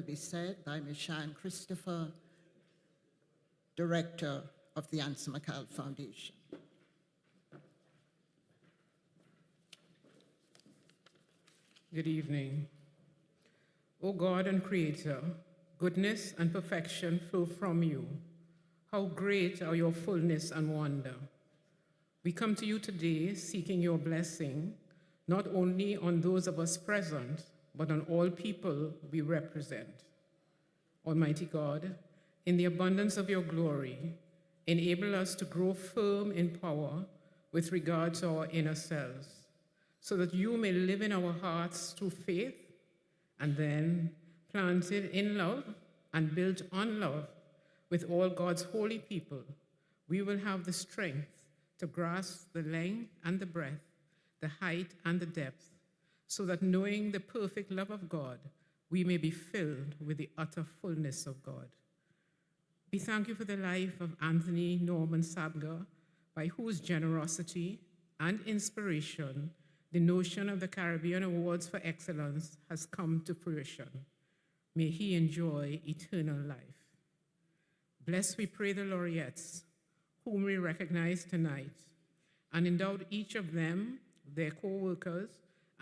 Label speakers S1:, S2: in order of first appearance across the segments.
S1: will be said by Ms. Shan Christopher, Director of the Ansa McAl Foundation.
S2: Good evening. O God and Creator, goodness and perfection flow from you. How great are your fullness and wonder. We come to you today seeking your blessing, not only on those of us present, but on all people we represent. Almighty God, in the abundance of your glory, enable us to grow firm in power with regard to our inner selves, so that you may live in our hearts through faith, and then, planted in love and built on love with all God's holy people, we will have the strength to grasp the length and the breadth, the height and the depth, so that knowing the perfect love of God, we may be filled with the utter fullness of God. We thank you for the life of Anthony Norman Sabga, by whose generosity and inspiration the notion of the Caribbean Awards for Excellence has come to fruition. May he enjoy eternal life. Bless, we pray, the laureates, whom we recognize tonight, and endow each of them, their co-workers,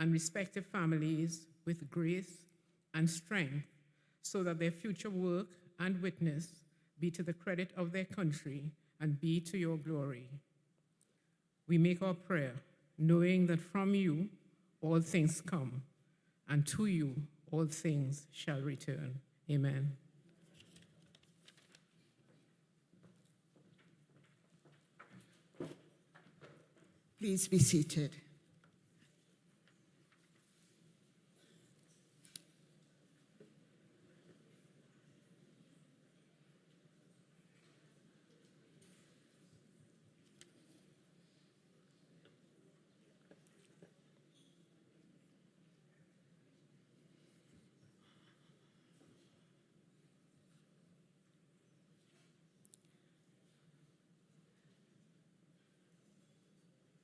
S2: and respective families with grace and strength, so that their future work and witness be to the credit of their country and be to your glory. We make our prayer, knowing that from you all things come, and to you all things shall return. Amen.
S1: Please be seated.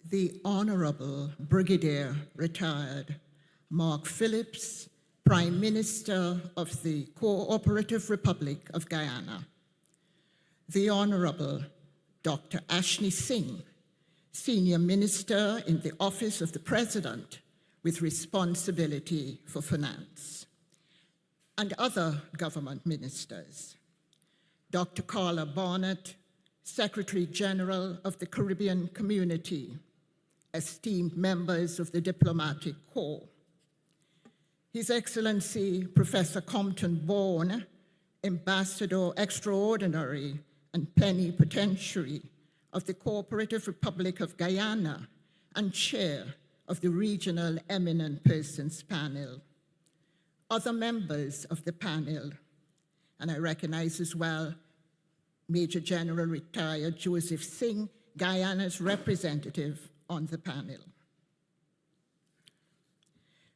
S1: The Honorable Brigadier Retired Mark Phillips, Prime Minister of the Cooperative Republic of Guyana. The Honorable Dr. Ashni Singh, Senior Minister in the Office of the President with responsibility for finance, and other government ministers. Dr. Carla Barnett, Secretary General of the Caribbean Community, esteemed members of the Diplomatic Corps, His Excellency Professor Compton Bourne, Ambassador Extraordinary and Plenipotentiary of the Cooperative Republic of Guyana and Chair of the Regional Eminent Persons Panel, other members of the panel, and I recognize as well Major General Retired Joseph Singh, Guyana's representative on the panel.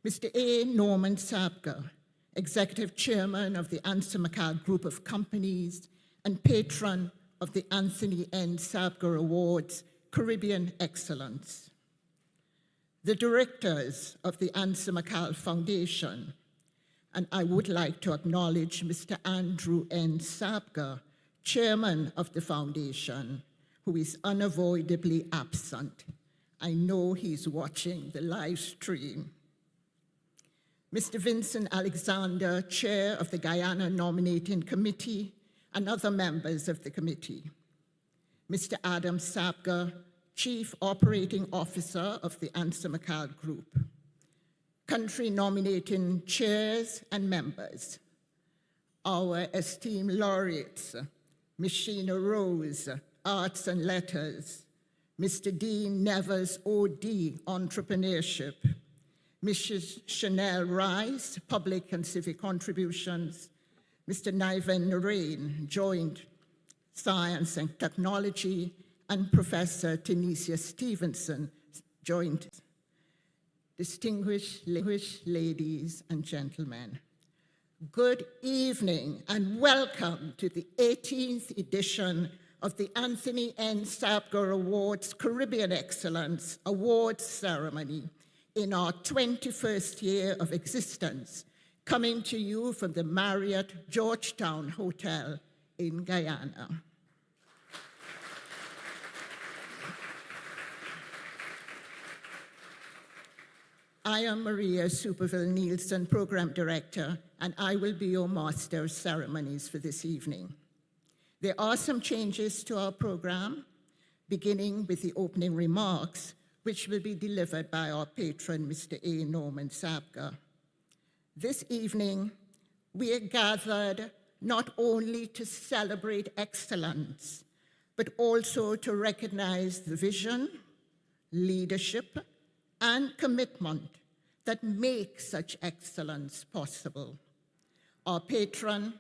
S1: Mr. A. Norman Sabga, Executive Chairman of the Ansa McAl Group of Companies and patron of the Anthony N. Sabga Awards, Caribbean Excellence. The directors of the Ansa McAl Foundation, and I would like to acknowledge Mr. Andrew N. Sabga, Chairman of the Foundation, who is unavoidably absent. I know he's watching the live stream. Mr. Vincent Alexander, Chair of the Guyana Nominating Committee, and other members of the committee. Mr. Adam Sabga, Chief Operating Officer of the Ansa McAl Group. Country nominating chairs and members. Our esteemed laureates, Ms. Sheena Rose, Arts and Letters, Mr. Dean Nevers, OD, Entrepreneurship, Mrs. Shamelle Rice, Public and Civic Contributions, Mr. Niven R Narain, Joint Science and Technology, and Professor Tannecia Stephenson, Joint. Distinguished ladies and gentlemen, good evening and welcome to the 18th edition of the Anthony N. Sabga Awards Caribbean Excellence Awards Ceremony in our 21st year of existence coming to you from the Marriott Georgetown Hotel in Guyana. I am Maria Superville Nielsen, Program Director, and I will be your Master of Ceremonies for this evening. There are some changes to our program, beginning with the opening remarks, which will be delivered by our patron, Mr. A. Norman Sabga. This evening, we are gathered not only to celebrate excellence, but also to recognize the vision, leadership, and commitment that make such excellence possible. Our patron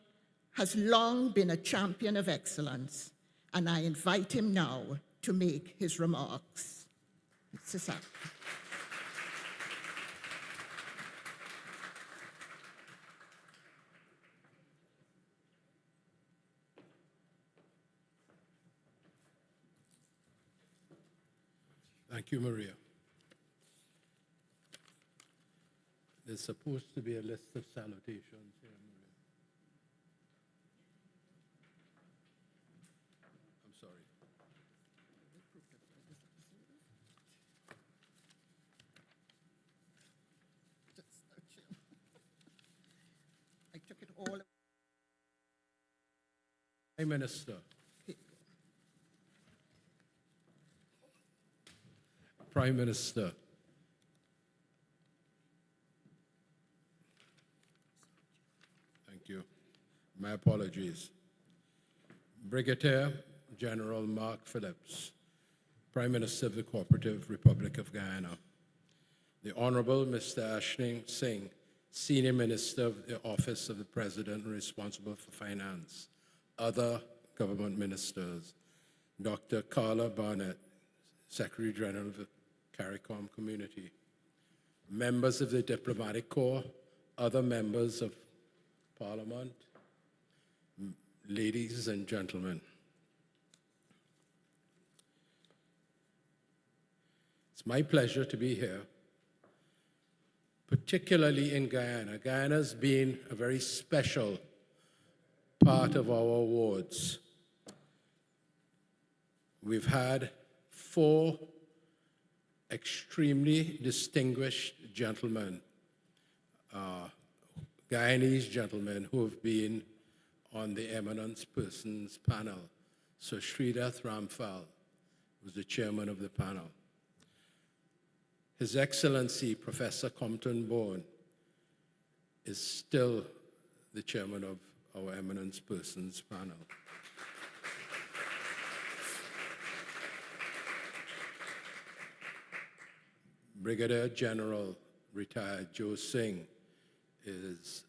S1: has long been a champion of excellence, and I invite him now to make his remarks. Mr. Sabga.
S3: Thank you, Maria. There's supposed to be a list of salutations here, Maria. I'm sorry.
S1: I took it all.
S3: Prime Minister. Prime Minister. Thank you. My apologies. Brigadier General Mark Phillips, Prime Minister of the Cooperative Republic of Guyana. The Honorable Mr. Ashning Singh, Senior Minister of the Office of the President and responsible for finance. Other government ministers. Dr. Carla Barnett, Secretary General of the CARICOM community. Members of the Diplomatic Corps, other members of Parliament, ladies and gentlemen. It's my pleasure to be here, particularly in Guyana. Guyana's been a very special part of our awards. We've had 4 extremely distinguished gentlemen, Guyanese gentlemen who have been on the Eminent Persons panel. So Sridhar Ramphal was the chairman of the panel. His Excellency, Professor Compton Bourne, is still the chairman of our Eminent Persons panel. Brigadier General retired Joe Singh is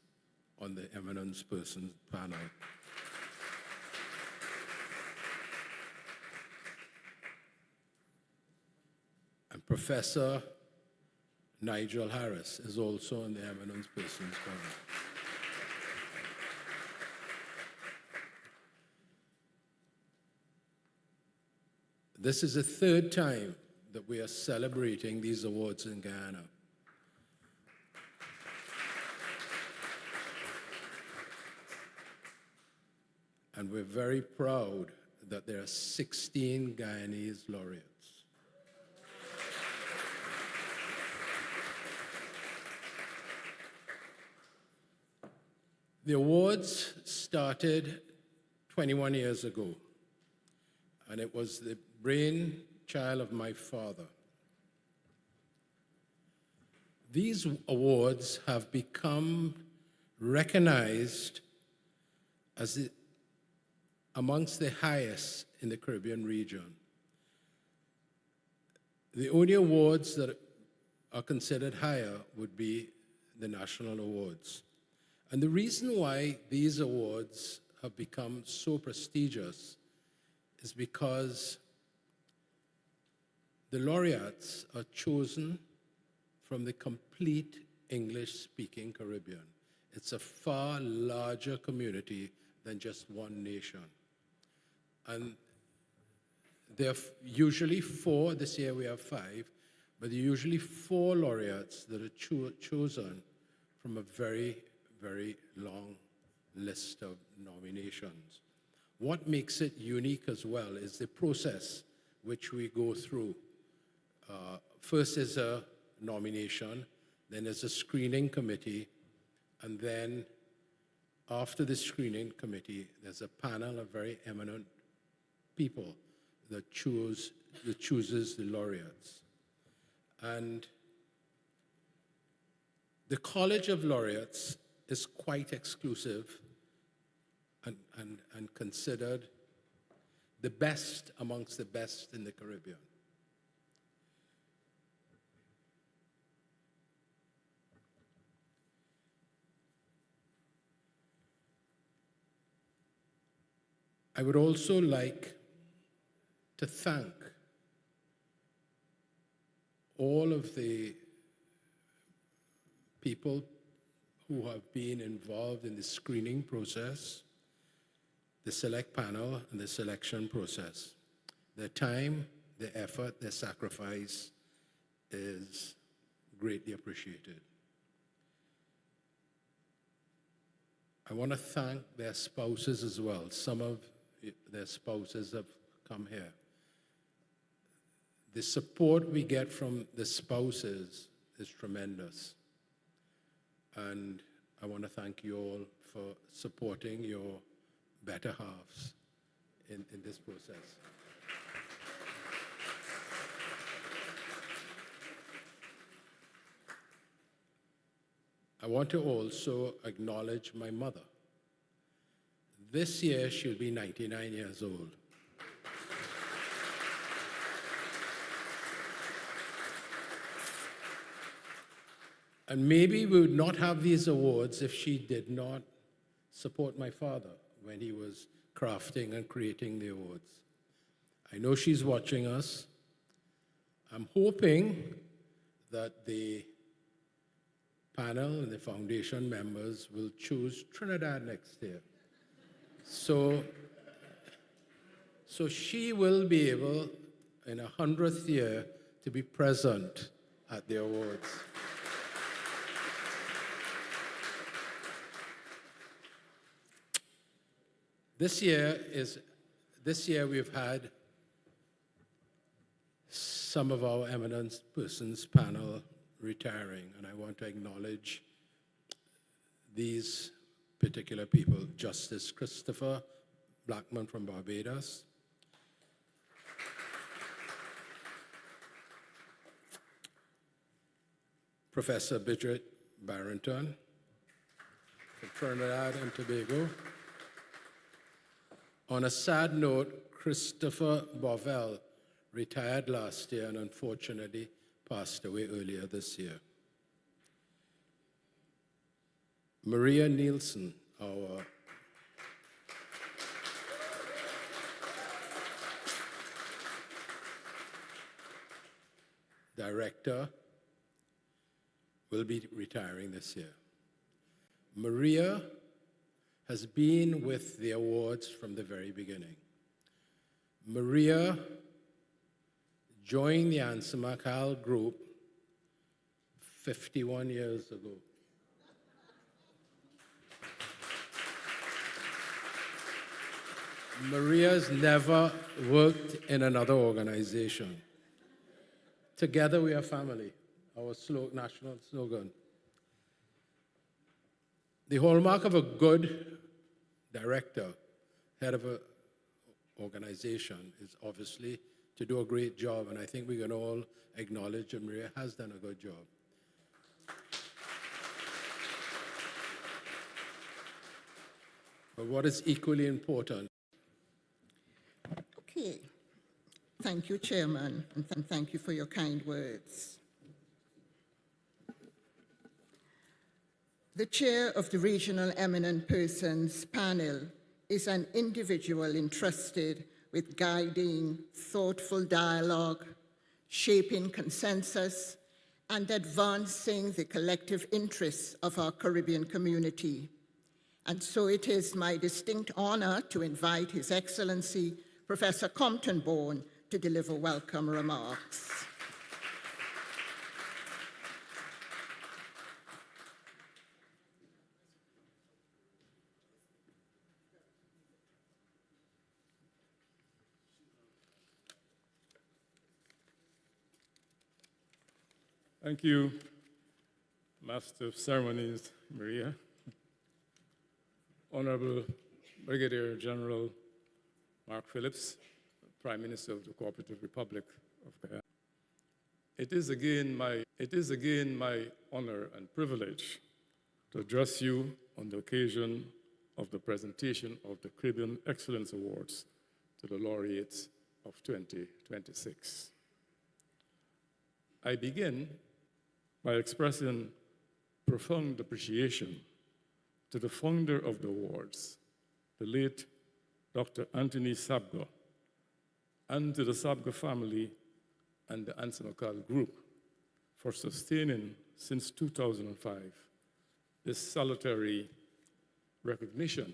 S3: on the Eminent Persons panel. And Professor Nigel Harris is also on the Eminent Persons panel. This is the 3rd time that we are celebrating these awards in Guyana. And we're very proud that there are 16 Guyanese laureates. The awards started 21 years ago, and it was the brainchild of my father. These awards have become recognized as amongst the highest in the Caribbean region. The only awards that are considered higher would be the national awards. And the reason why these awards have become so prestigious is because the laureates are chosen from the complete English-speaking Caribbean. It's a far larger community than just one nation. And there are usually 4, this year we have 5, but there are usually 4 laureates that are chosen from a very very long list of nominations. What makes it unique as well is the process which we go through. First is a nomination, then there's a screening committee, and then after the screening committee, there's a panel of very eminent people that chooses the laureates. And the College of Laureates is quite exclusive and considered the best amongst the best in the Caribbean. I would also like to thank all of the people who have been involved in the screening process, the select panel, and the selection process. Their time, their effort, their sacrifice is greatly appreciated. I want to thank their spouses as well. Some of their spouses have come here. The support we get from the spouses is tremendous. And I want to thank you all for supporting your better halves in this process. I want to also acknowledge my mother. This year, she'll be 99 years old. And maybe we would not have these awards if she did not support my father when he was crafting and creating the awards. I know she's watching us. I'm hoping that the panel and the foundation members will choose Trinidad next year. So she will be able, in her 100th year, to be present at the awards. This year we've had some of our eminent persons panel retiring, and I want to acknowledge these particular people. Justice Christopher Blackman from Barbados, Professor Bridget Barrington from Trinidad and Tobago. On a sad note, Christopher Bovell retired last year and unfortunately passed away earlier this year. Maria Nielsen, our director, will be retiring this year. Maria has been with the awards from the very beginning. Maria joined the Ansa group 51 years ago. Maria's never worked in another organization. Together we are family, our national slogan. The hallmark of a good director, head of an organization, is obviously to do a great job, and I think we can all acknowledge that Maria has done a good job. But what is equally important?
S1: Okay. Thank you, Chairman, and thank you for your kind words. The chair of the Regional Eminent Persons Panel is an individual entrusted with guiding thoughtful dialogue, shaping consensus, and advancing the collective interests of our Caribbean community. And so it is my distinct honor to invite His Excellency, Professor Compton Bourne, to deliver welcome remarks.
S4: Thank you, Master of Ceremonies, Maria. Honorable Brigadier General Mark Phillips, Prime Minister of the Cooperative Republic of Guyana. It is again my honor and privilege to address you on the occasion of the presentation of the Caribbean Excellence Awards to the laureates of 2026. I begin by expressing profound appreciation to the founder of the awards, the late Dr. Anthony Sabga, and to the Sabga family and the Ansimakal Group for sustaining since 2005 this salutary recognition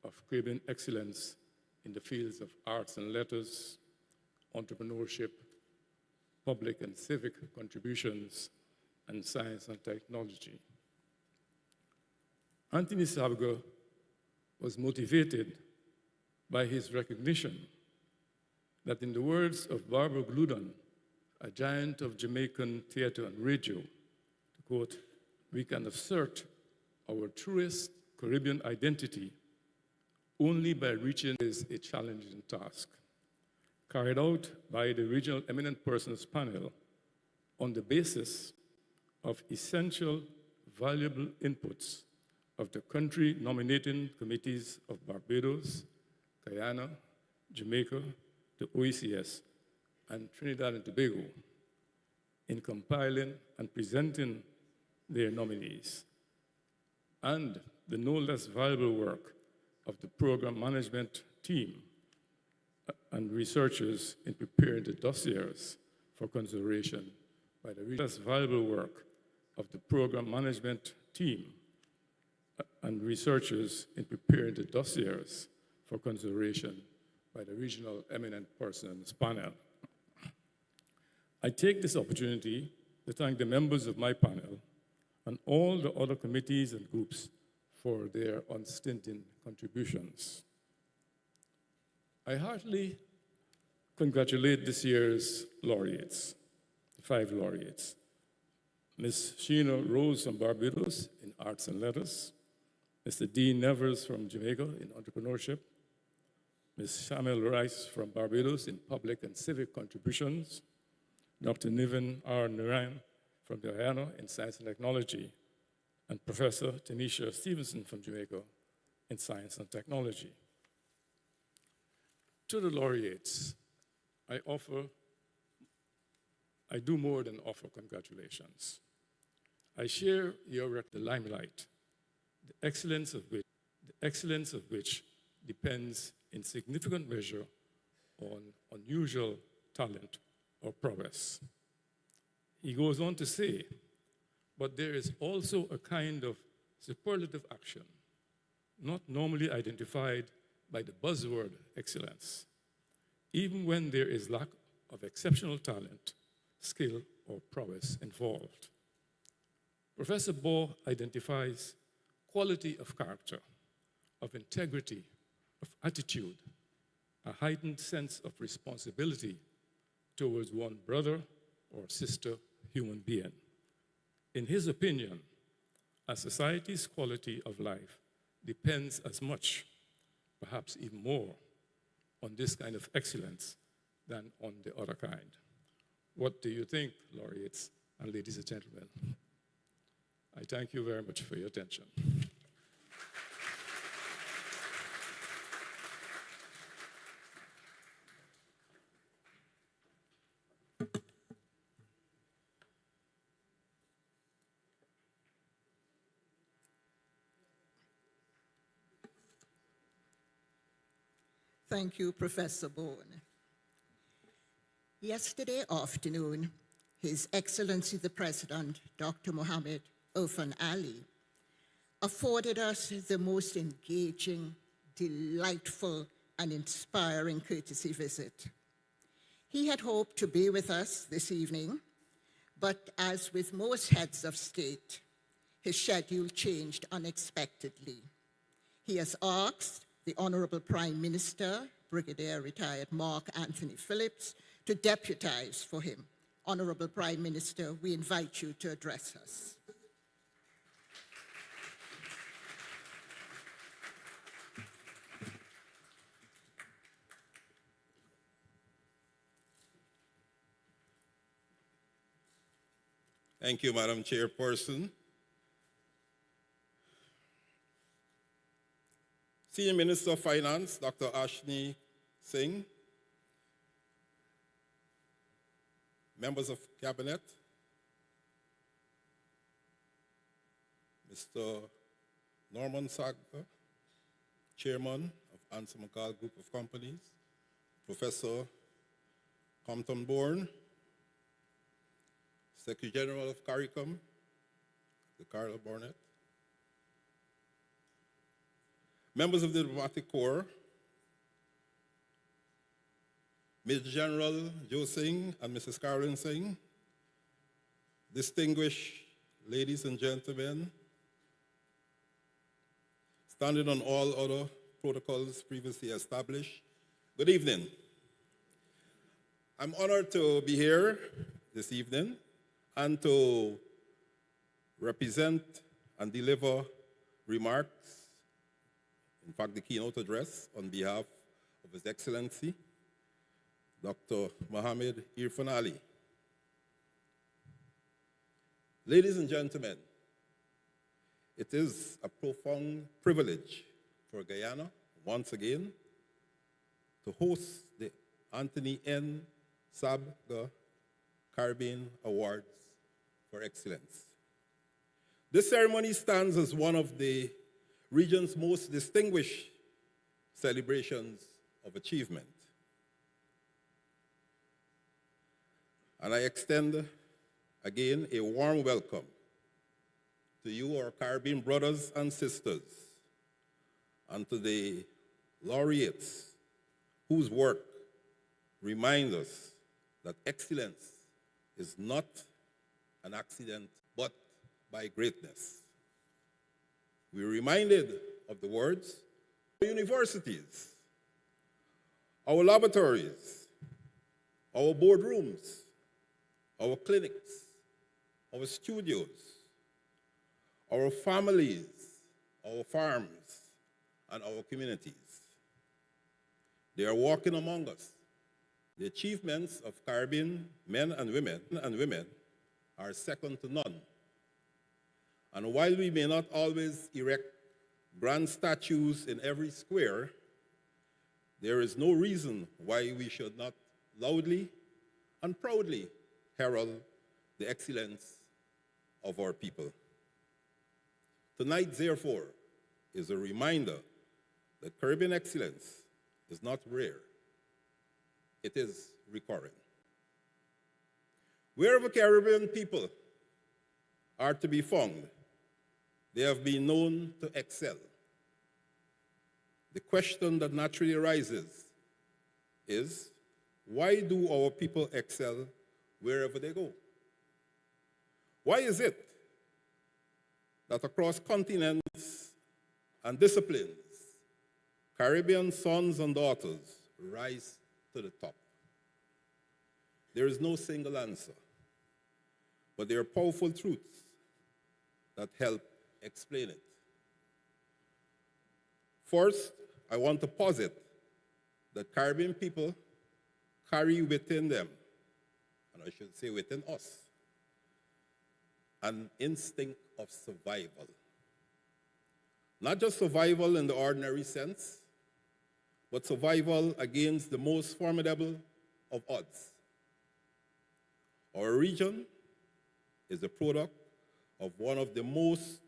S4: of Caribbean excellence in the fields of arts and letters, entrepreneurship, public and civic contributions, and science and technology. Anthony Sabga was motivated by his recognition that, in the words of Barbara Gludon, a giant of Jamaican theater and radio, to quote, "We can assert our truest Caribbean identity only by reaching is a challenging task," carried out by the Regional Eminent Persons Panel on the basis of essential, valuable inputs of the country nominating committees of Barbados, Guyana, Jamaica, the OECS, and Trinidad and Tobago in compiling and presenting their nominees, and the no less valuable work of the program management team and researchers in preparing the dossiers for consideration by the less valuable work of the program management team and researchers in preparing the dossiers for consideration by the Regional Eminent Persons Panel. I take this opportunity to thank the members of my panel and all the other committees and groups for their unstinting contributions. I heartily congratulate this year's laureates, the 5 laureates. Ms. Sheena Rose from Barbados in Arts and Letters, Mr. Dean Nevers from Jamaica in Entrepreneurship, Ms. Shamelle Rice from Barbados in Public and Civic Contributions, Dr. Niven R Narain from Guyana in Science and Technology, and Professor Tannecia Stephenson from Jamaica in Science and Technology. To the laureates, I do more than offer congratulations. I share the limelight, the excellence of which depends in significant measure on unusual talent or prowess. He goes on to say, but there is also a kind of superlative action not normally identified by the buzzword excellence, even when there is lack of exceptional talent, skill, or prowess involved. Professor Baugh identifies quality of character, of integrity, of attitude, a heightened sense of responsibility towards one brother or sister human being. In his opinion, a society's quality of life depends as much, perhaps even more, on this kind of excellence than on the other kind. What do you think, laureates and ladies and gentlemen? I thank you very much for your attention.
S1: Thank you, Professor Bourne. Yesterday afternoon, His Excellency the President, Dr. Mohammed Irfan Ali, afforded us the most engaging, delightful, and inspiring courtesy visit. He had hoped to be with us this evening, but as with most heads of state, his schedule changed unexpectedly. He has asked the Honorable Prime Minister, Brigadier Retired Mark Anthony Phillips, to deputize for him Honorable Prime Minister, we invite you to address us.
S5: Thank you, Madam Chairperson. Senior Minister of Finance, Dr. Ashni Singh, members of Cabinet, Mr. Norman Sagka, Chairman of Ansa McCall Group of Companies, Professor Compton Bourne, Secretary General of CARICOM, the Carla Barnett, members of the Diplomatic Corps, Major General Joe Singh and Mrs. Carolyn Singh, distinguished ladies and gentlemen, standing on all other protocols previously established, good evening. I'm honored to be here this evening and to represent and deliver remarks, in fact, the keynote address on behalf of His Excellency, Dr. Mohammed Irfan Ali. Ladies and gentlemen, it is a profound privilege for Guyana, once again, to host the Anthony N. Sabga Caribbean Awards for Excellence. This ceremony stands as one of the region's most distinguished celebrations of achievement. And I extend again a warm welcome to you, our Caribbean brothers and sisters, and to the laureates whose work reminds us that excellence is not an accident, but by greatness. We're reminded of the words, our universities, our laboratories, our boardrooms, our clinics, our studios, our families, our farms, and our communities. They are walking among us. The achievements of Caribbean men and women are second to none. And while we may not always erect grand statues in every square, there is no reason why we should not loudly and proudly herald the excellence of our people. Tonight, therefore, is a reminder that Caribbean excellence is not rare. It is recurring. Wherever Caribbean people are to be found, they have been known to excel. The question that naturally arises is, why do our people excel wherever they go? Why is it that across continents and disciplines, Caribbean sons and daughters rise to the top? There is no single answer, but there are powerful truths that help explain it. First, I want to posit that Caribbean people carry within them, and I should say within us, an instinct of survival. Not just survival in the ordinary sense, but survival against the most formidable of odds. Our region is the product of one of the most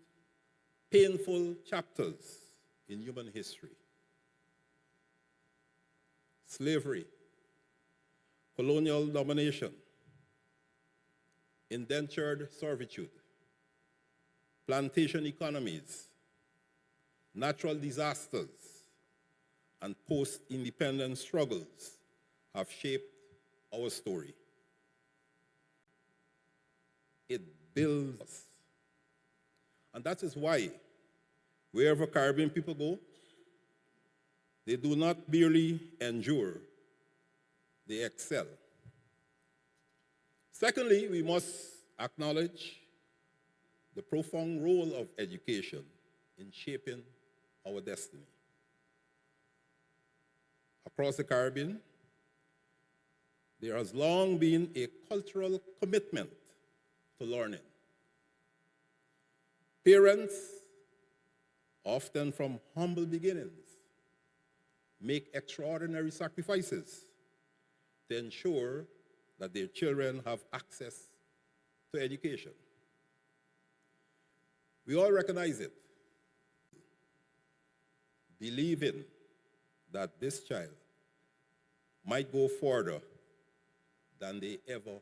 S5: painful chapters in human history. Slavery, colonial domination, indentured servitude, plantation economies, natural disasters, and post-independence struggles have shaped our story. It builds us. And that is why, wherever Caribbean people go, they do not merely endure, they excel. Secondly, we must acknowledge the profound role of education in shaping our destiny. Across the Caribbean, there has long been a cultural commitment to learning. Parents, often from humble beginnings, make extraordinary sacrifices to ensure that their children have access to education. We all recognize it, believing that this child might go further than they ever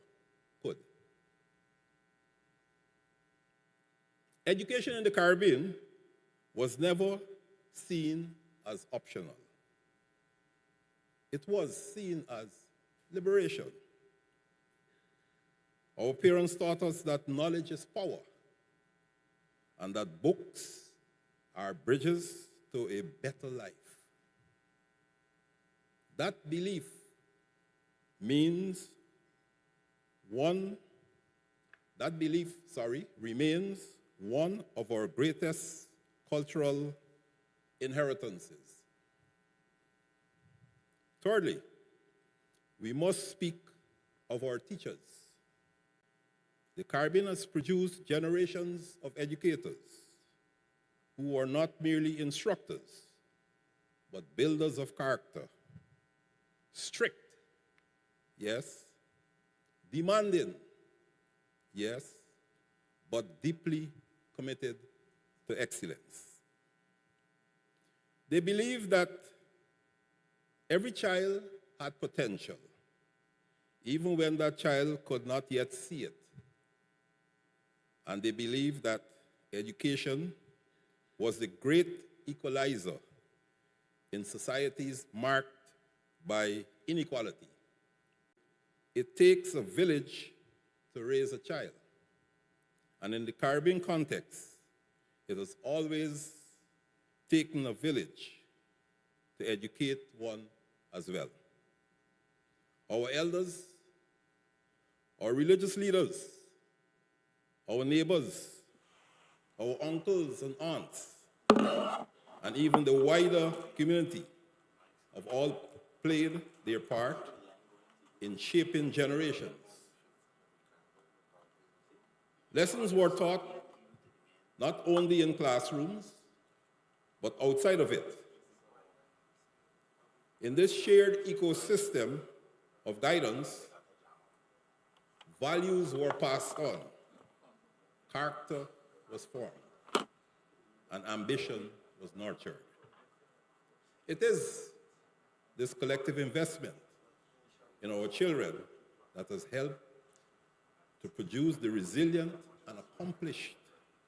S5: could. Education in the Caribbean was never seen as optional. It was seen as liberation. Our parents taught us that knowledge is power and that books are bridges to a better life. That belief remains one of our greatest cultural inheritances. Thirdly, we must speak of our teachers. The Caribbean has produced generations of educators who are not merely instructors, but builders of character. Strict, yes. Demanding, yes, but deeply committed to excellence. They believe that every child had potential, even when that child could not yet see it. And they believe that education was the great equalizer in societies marked by inequality. It takes a village to raise a child. And in the Caribbean context, it has always taken a village to educate one as well. Our elders, our religious leaders, our neighbors, our uncles and aunts, and even the wider community have all played their part in shaping generations. Lessons were taught not only in classrooms, but outside of it. In this shared ecosystem of guidance, values were passed on, character was formed, and ambition was nurtured. It is this collective investment in our children that has helped to produce the resilient and accomplished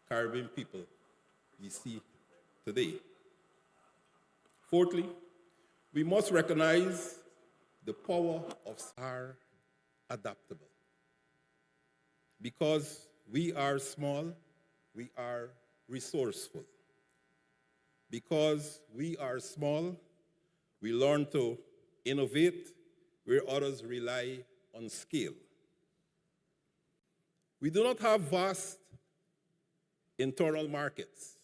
S5: Caribbean people we see today. Fourthly, we must recognize the power of our adaptable. Because we are small, we are resourceful. Because we are small, we learn to innovate where others rely on scale. We do not have vast internal markets.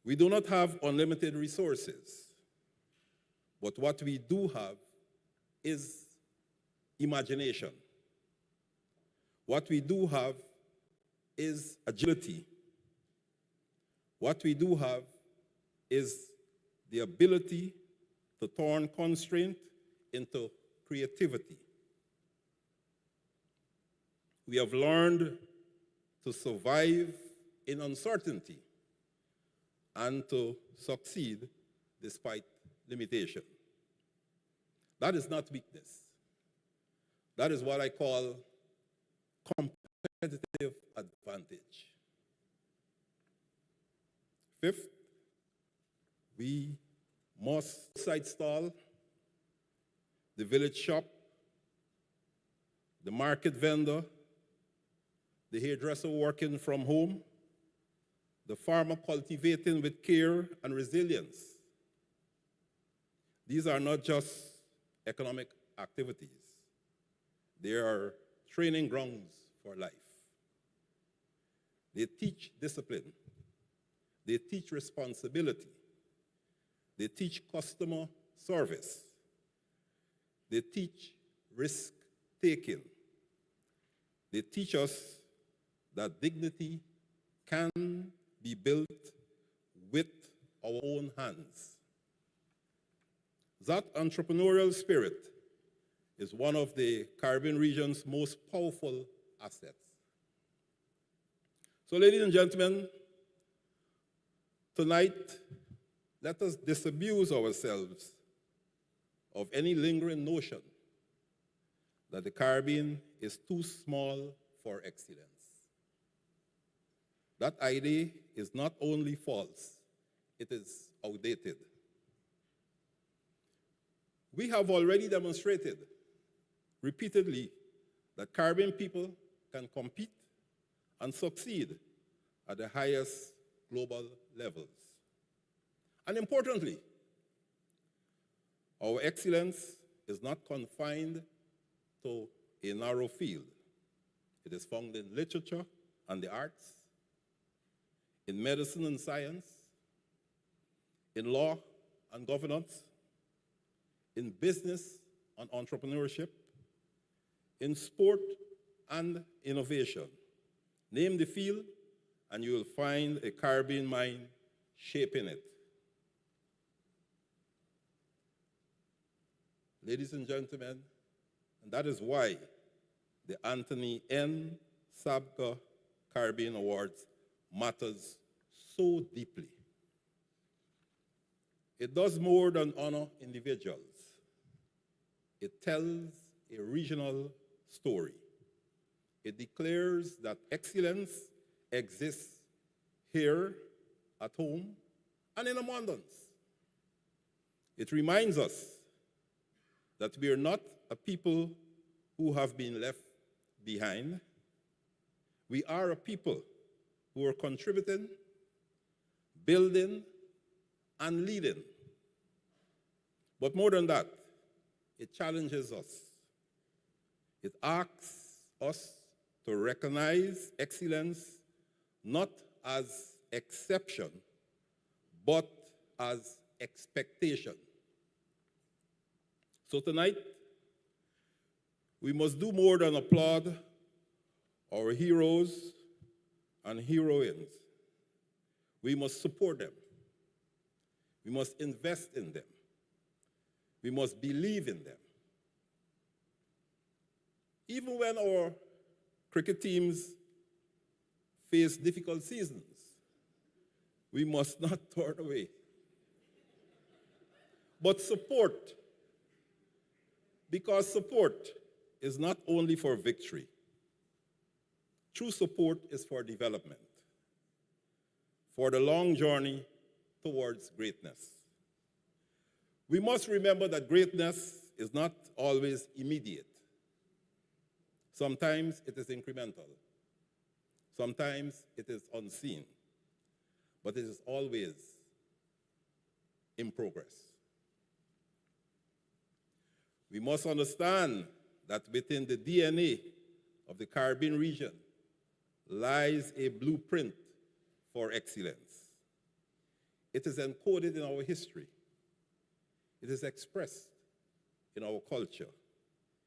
S5: We do not have unlimited resources. But what we do have is imagination. What we do have is agility. What we do have is the ability to turn constraint into creativity. We have learned to survive in uncertainty and to succeed despite limitation. That is not weakness. That is what I call competitive advantage. Fifth, we must side stall the village shop, the market vendor, the hairdresser working from home, the farmer cultivating with care and resilience. These are not just economic activities. They are training grounds for life. They teach discipline. They teach responsibility. They teach customer service. They teach risk-taking. They teach us that dignity can be built with our own hands. That entrepreneurial spirit is one of the Caribbean region's most powerful assets. So, ladies and gentlemen, tonight, let us disabuse ourselves of any lingering notion that the Caribbean is too small for excellence. That idea is not only false, it is outdated. We have already demonstrated repeatedly that Caribbean people can compete and succeed at the highest global levels. And importantly, our excellence is not confined to a narrow field. It is found in literature and the arts, in medicine and science, in law and governance, in business and entrepreneurship, in sport and innovation. Name the field, and you will find a Caribbean mind shaping it. Ladies and gentlemen, and that is why the Anthony N. Sabga Caribbean Awards matters so deeply. It does more than honor individuals. It tells a regional story. It declares that excellence exists here, at home, and in abundance. It reminds us that we are not a people who have been left behind. We are a people who are contributing, building, and leading. But more than that, it challenges us. It asks us to recognize excellence not as exception, but as expectation. So tonight, we must do more than applaud our heroes and heroines. We must support them. We must invest in them. We must believe in them. Even when our cricket teams face difficult seasons, we must not turn away. But support, because support is not only for victory. True support is for development, for the long journey towards greatness. We must remember that greatness is not always immediate. Sometimes it is incremental. Sometimes it is unseen. But it is always in progress. We must understand that within the DNA of the Caribbean region lies a blueprint for excellence. It is encoded in our history. It is expressed in our culture.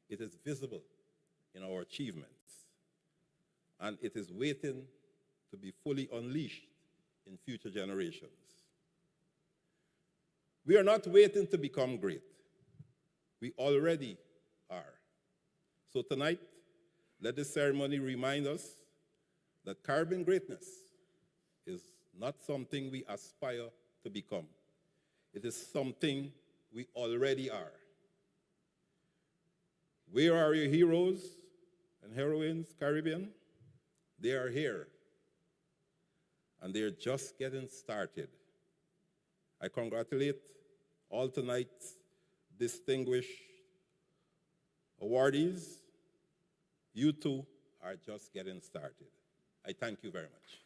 S5: It is visible in our achievements. And it is waiting to be fully unleashed in future generations. We are not waiting to become great. We already are. So tonight, let this ceremony remind us that Caribbean greatness is not something we aspire to become. It is something we already are. Where are your heroes and heroines, Caribbean? They are here. And they're just getting started. I congratulate all tonight's distinguished awardees. You two are just getting started. I thank you very much.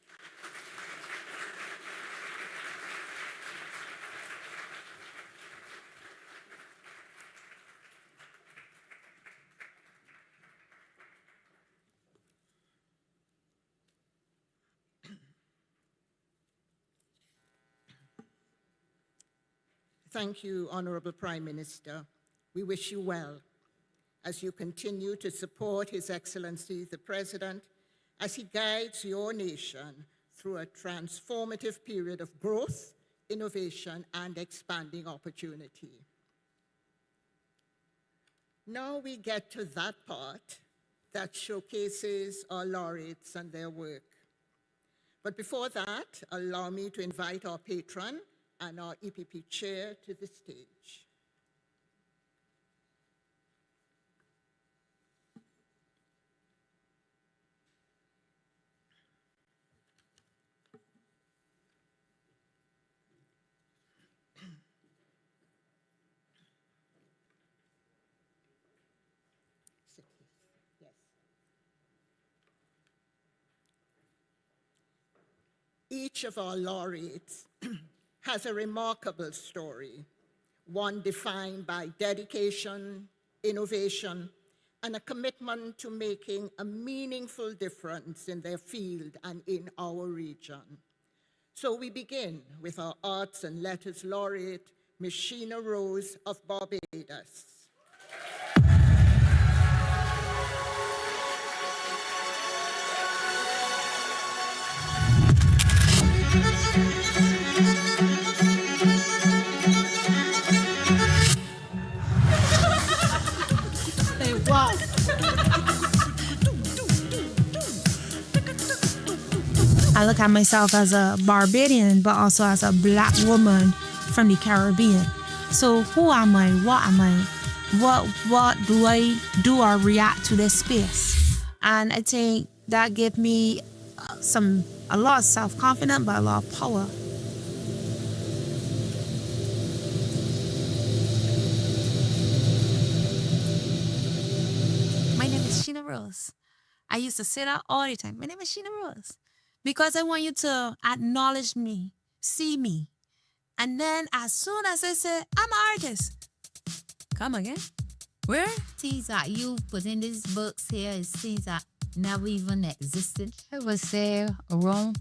S1: Thank you, Honorable Prime Minister. We wish you well as you continue to support His Excellency the President as he guides your nation through a transformative period of growth, innovation, and expanding opportunity. Now we get to that part that showcases our laureates and their work. But before that, allow me to invite our patron and our EPP chair to the stage. Yes. Each of our laureates has a remarkable story, one defined by dedication, innovation, and a commitment to making a meaningful difference in their field and in our region. So we begin with our Arts and Letters laureate, Ms. Sheena Rose of Barbados.
S6: Wow. I look at myself as a Barbadian, but also as a Black woman from the Caribbean. So who am I? What am I? What do I do or react to this space? And I think that gave me a lot of self-confidence, but a lot of power. My name is Sheena Rose. I used to say that all the time. My name is Sheena Rose. Because I want you to acknowledge me, see me. And then as soon as I say, I'm an artist. Come again? Where?
S7: Things that you put in these books here is things that never even existed. I was there around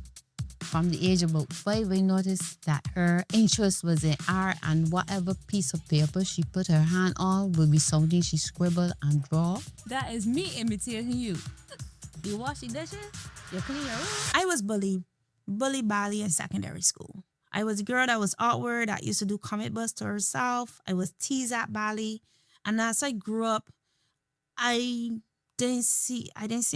S7: from the age of about 5. I noticed that her interest was in art, and whatever piece of paper she put her hand on would be something she scribbled and draw.
S6: That is me imitating you.
S7: You wash the dishes, you clean your room.
S6: I was bullied badly in secondary school. I was a girl that was awkward, that used to do comic books to herself. I was teased at badly. And as I grew up, I didn't see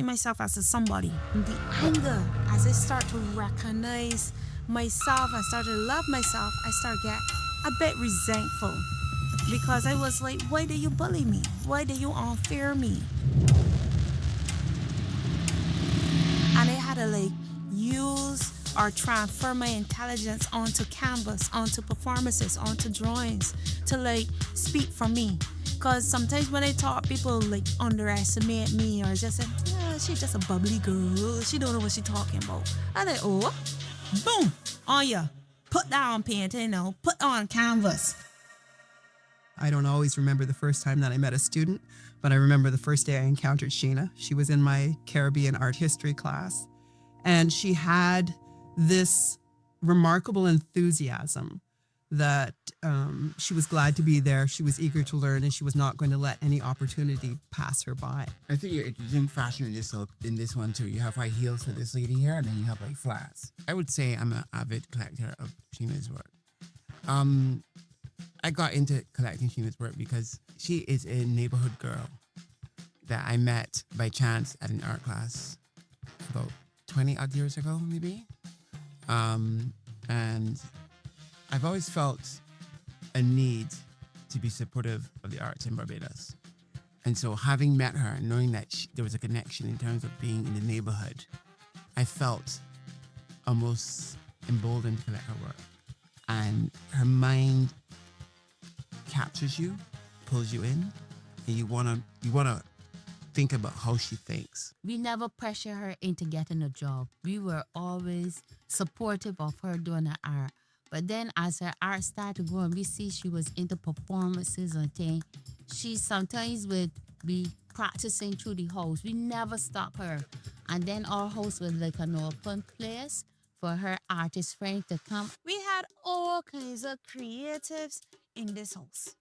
S6: myself as a somebody. The anger, as I start to recognize myself, I start to love myself, I start to get a bit resentful. Because I was like, why do you bully me? Why do you unfair me? And I had to use or transfer my intelligence onto canvas, onto performances, onto drawings to speak for me. Because sometimes when I talk, people underestimate me or just say, yeah, she's just a bubbly girl. She don't know what she's talking about. And oh, boom, on ya. Put that on paint, put on canvas.
S8: I don't always remember the first time that I met a student, but I remember the first day I encountered Sheena. She was in my Caribbean art history class, and she had this remarkable enthusiasm that she was glad to be there, she was eager to learn, and she was not going to let any opportunity pass her by.
S9: I think you're doing fashion in this one too. You have high heels for this lady here, and then you have flats. I would say I'm an avid collector of Sheena's work. I got into collecting Sheena's work because she is a neighborhood girl that I met by chance at an art class about 20 odd years ago, maybe. And I've always felt a need to be supportive of the arts in Barbados. And so having met her and knowing that there was a connection in terms of being in the neighborhood, I felt almost emboldened to collect her work. And her mind captures you, pulls you in, and you wanna think about how she thinks.
S7: We never pressure her into getting a job. We were always supportive of her doing her art. But then as her art started growing, we see she was into performances and things. She sometimes would be practicing through the house. We never stop her. And then our house was like an open place for her artist friend to come.
S6: We had all kinds of creatives in this house.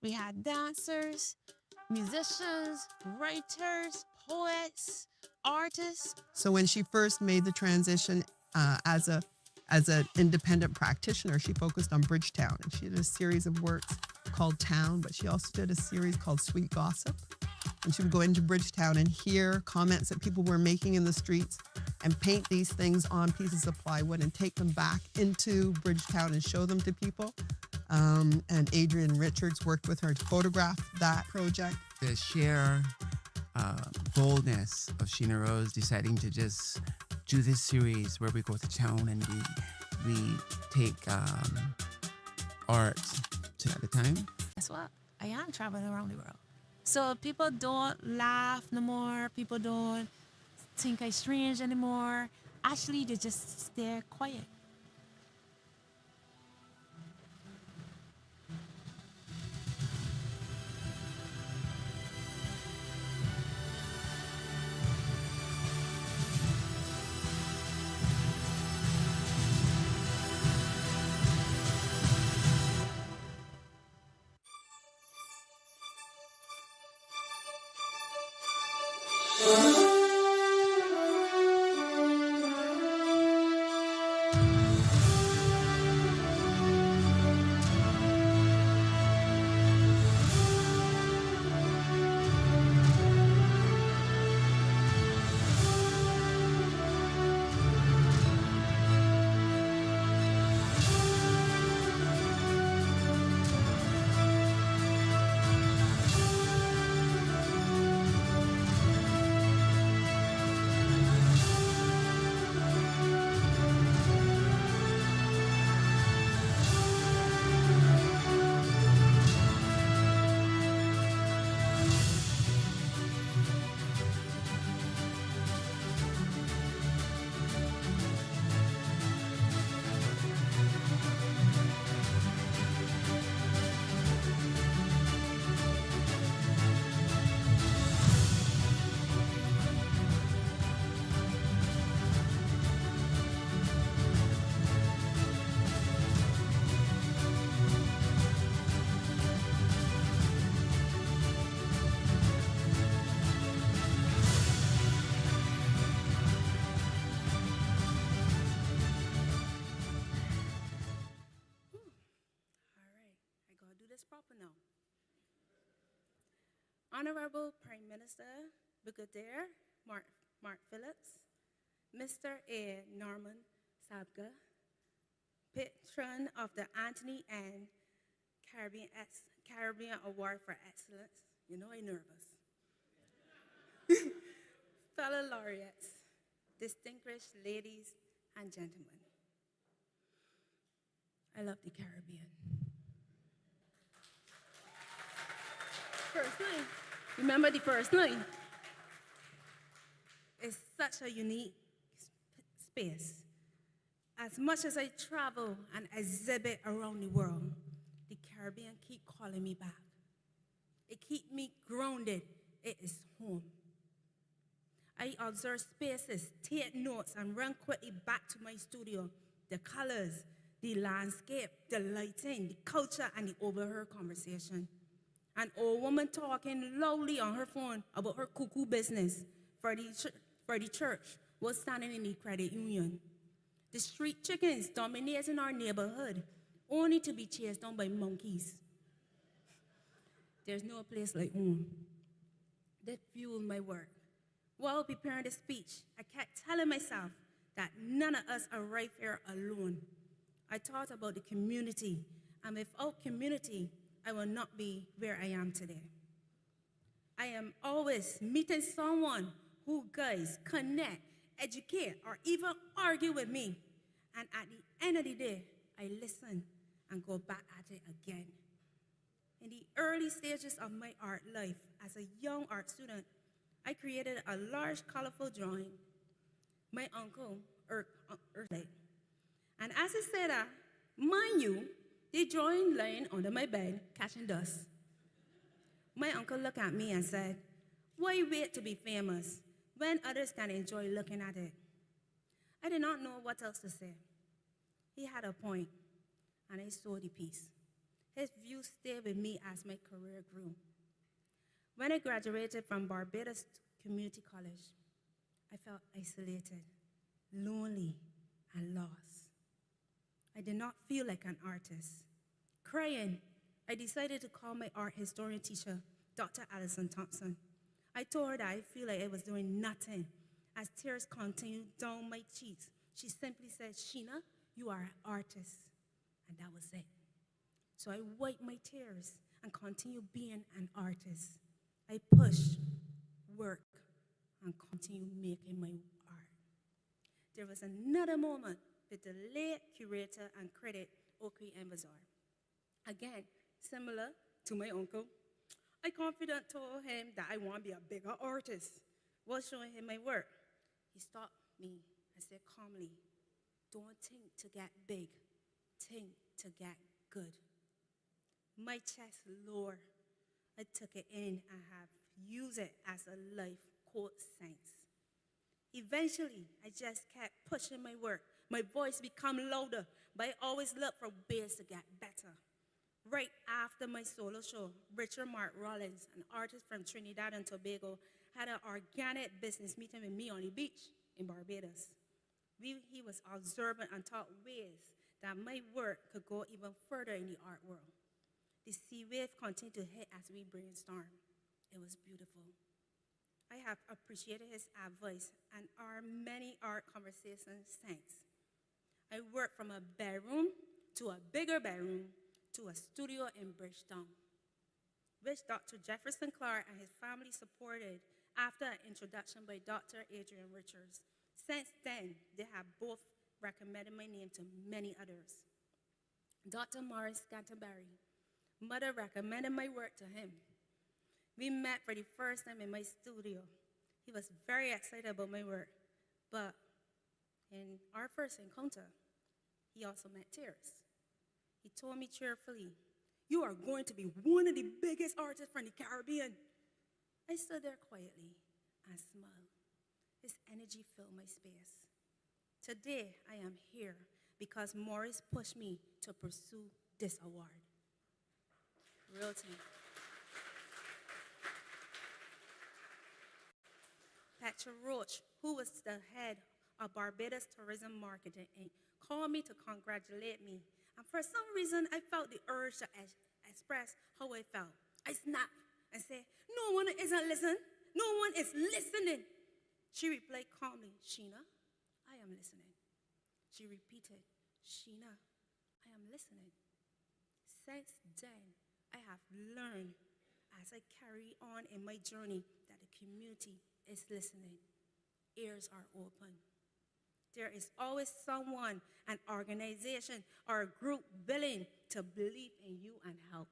S6: We had dancers, musicians, writers, poets, artists.
S8: So when she first made the transition as an independent practitioner, she focused on Bridgetown, and she did a series of works called Town, but she also did a series called Sweet Gossip. And she would go into Bridgetown and hear comments that people were making in the streets and paint these things on pieces of plywood and take them back into Bridgetown and show them to people. And Adrian Richards worked with her to photograph that project.
S9: The sheer boldness of Sheena Rose deciding to just do this series where we go to town and we take art to at the time.
S6: Guess what? I am traveling around the world. So people don't laugh no more. People don't think I'm strange anymore. Actually, they just stay quiet.
S10: Proper now. Honorable Prime Minister Brigadier Mark Phillips, Mr. A. Norman Sabga, patron of the Anthony N. Caribbean Award for Excellence. You know I'm nervous. Fellow laureates, distinguished ladies and gentlemen, I love the Caribbean. First line. Remember the first line? It's such a unique space. As much as I travel and exhibit around the world, the Caribbean keep calling me back. It keep me grounded. It is home. I observe spaces, take notes, and run quickly back to my studio. The colors, the landscape, the lighting, the culture, and the overheard conversation. An old woman talking loudly on her phone about her cuckoo business for the church was standing in the credit union. The street chickens dominating our neighborhood, only to be chased down by monkeys. There's no place like home. That fueled my work. While preparing the speech, I kept telling myself that none of us arrive here alone. I thought about the community, and without community, I will not be where I am today. I am always meeting someone who guides, connect, educate, or even argue with me. And at the end of the day, I listen and go back at it again. In the early stages of my art life, as a young art student, I created a large, colorful drawing. My uncle, and as he said that, mind you, the drawing lying under my bed, catching dust. My uncle looked at me and said, "Why wait to be famous when others can enjoy looking at it?" I did not know what else to say. He had a point, and I saw the piece. His views stayed with me as my career grew. When I graduated from Barbados Community College, I felt isolated, lonely, and lost. I did not feel like an artist. Crying, I decided to call my art historian teacher, Dr. Allison Thompson. I told her that I feel like I was doing nothing. As tears continued down my cheeks, she simply said, "Sheena, you are an artist." And that was it. So I wiped my tears and continued being an artist. I pushed, work, and continued making my art. There was another moment with the late curator and critic, Okri Embazar. Again, similar to my uncle, I confidently told him that I want to be a bigger artist while showing him my work. He stopped me and said calmly, "Don't think to get big, think to get good." My chest lowered. I took it in and have used it as a life quote since. Eventually, I just kept pushing my work. My voice became louder, but I always looked for ways to get better. Right after my solo show, Richard Mark Rollins, an artist from Trinidad and Tobago, had an organic business meeting with me on the beach in Barbados. He was observant and taught ways that my work could go even further in the art world. The sea wave continued to hit as we brainstormed. It was beautiful. I have appreciated his advice and our many art conversations since. I worked from a bedroom to a bigger bedroom to a studio in Bridgetown, which Dr. Jefferson Clark and his family supported after an introduction by Dr. Adrian Richards. Since then, they have both recommended my name to many others. Dr. Morris Canterbury, mother recommended my work to him. We met for the first time in my studio. He was very excited about my work, but in our first encounter, he also met tears. He told me cheerfully, "You are going to be one of the biggest artists from the Caribbean." I stood there quietly and smiled. His energy filled my space. Today, I am here because Morris pushed me to pursue this award. Real team. Petra Roach, who was the head of Barbados Tourism Marketing Inc., called me to congratulate me. And for some reason, I felt the urge to express how I felt. I snapped and said, "No one isn't listening. No one is listening." She replied calmly, "Sheena, I am listening." She repeated, "Sheena, I am listening." Since then, I have learned as I carry on in my journey that the community is listening. Ears are open. There is always someone, an organization, or a group willing to believe in you and help.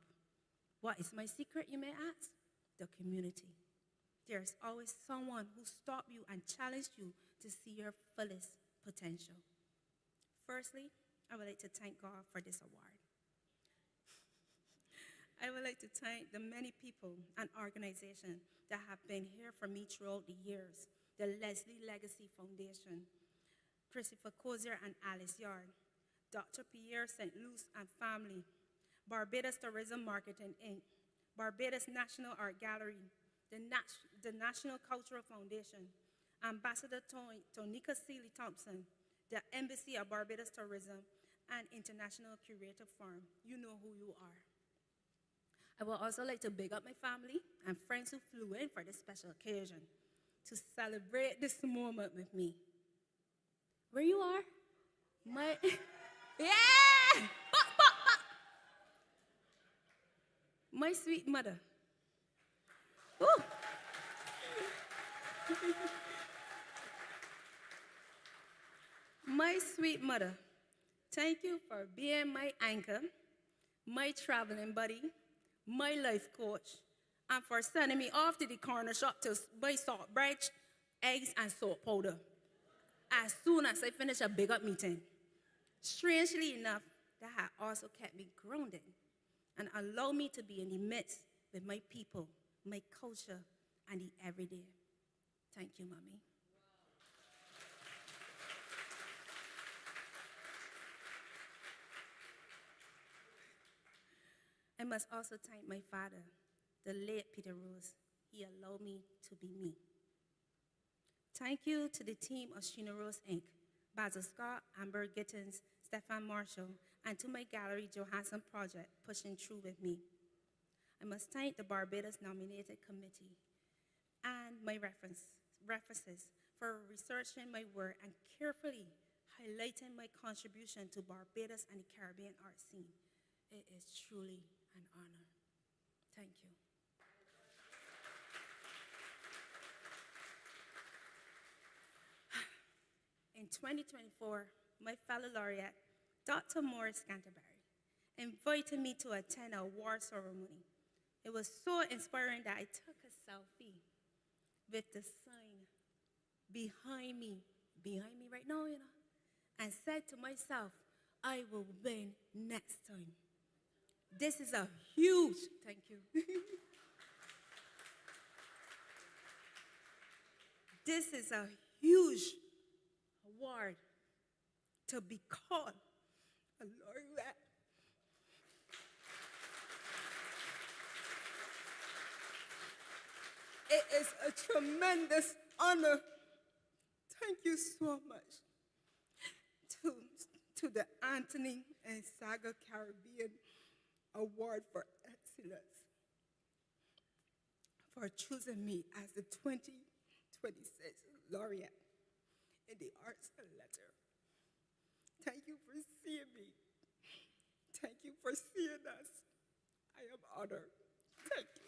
S10: What is my secret, you may ask? The community. There is always someone who stops you and challenges you to see your fullest potential. Firstly, I would like to thank God for this award. I would like to thank the many people and organizations that have been here for me throughout the years. The Leslie Legacy Foundation, Christopher Cozier and Alice Yard, Dr. Pierre St. Luce and family, Barbados Tourism Marketing Inc., Barbados National Art Gallery, the National Cultural Foundation, Ambassador Tonika Seeley Thompson, the Embassy of Barbados Tourism, and International Curator Forum. You know who you are. I would also like to big up my family and friends who flew in for this special occasion to celebrate this moment with me. Where you are? Yeah! My sweet mother. Woo! My sweet mother, thank you for being my anchor, my traveling buddy, my life coach, and for sending me off to the corner shop to buy salt bread, eggs, and salt powder as soon as I finish a big up meeting. Strangely enough, that had also kept me grounded and allowed me to be in the midst with my people, my culture, and the everyday. Thank you, Mommy. I must also thank my father, the late Peter Rose. He allowed me to be me. Thank you to the team of Sheena Rose Inc., Basil Scott, Amber Gittins, Stefan Marshall, and to my gallery Johansson Project pushing through with me. I must thank the Barbados Nominated Committee and my references for researching my work and carefully highlighting my contribution to Barbados and the Caribbean art scene. It is truly an honor. Thank you. In 2024, my fellow laureate, Dr. Morris Canterbury, invited me to attend an award ceremony. It was so inspiring that I took a selfie with the sign behind me right now, and said to myself, I will win next time. This is a huge, thank you. This is a huge award to be called a laureate. It is a tremendous honor. Thank you so much to the Anthony and Saga Caribbean Award for Excellence for choosing me as the 2026 laureate in the arts and letter. Thank you for seeing me. Thank you for seeing us. I am honored. Thank you.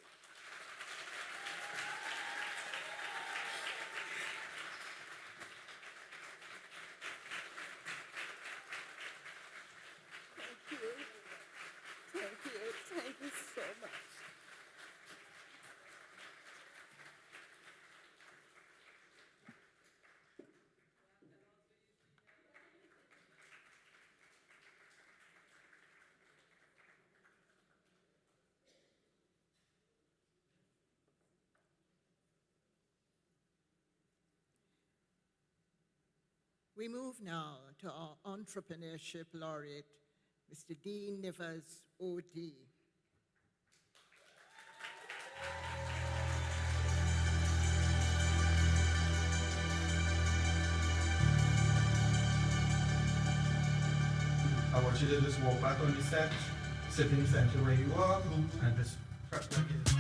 S10: Thank you so much.
S1: We move now to our entrepreneurship laureate, Mr. Dean Nivers, OD.
S11: I want you to just walk back on the steps, sit in the center where you are, and just press like this.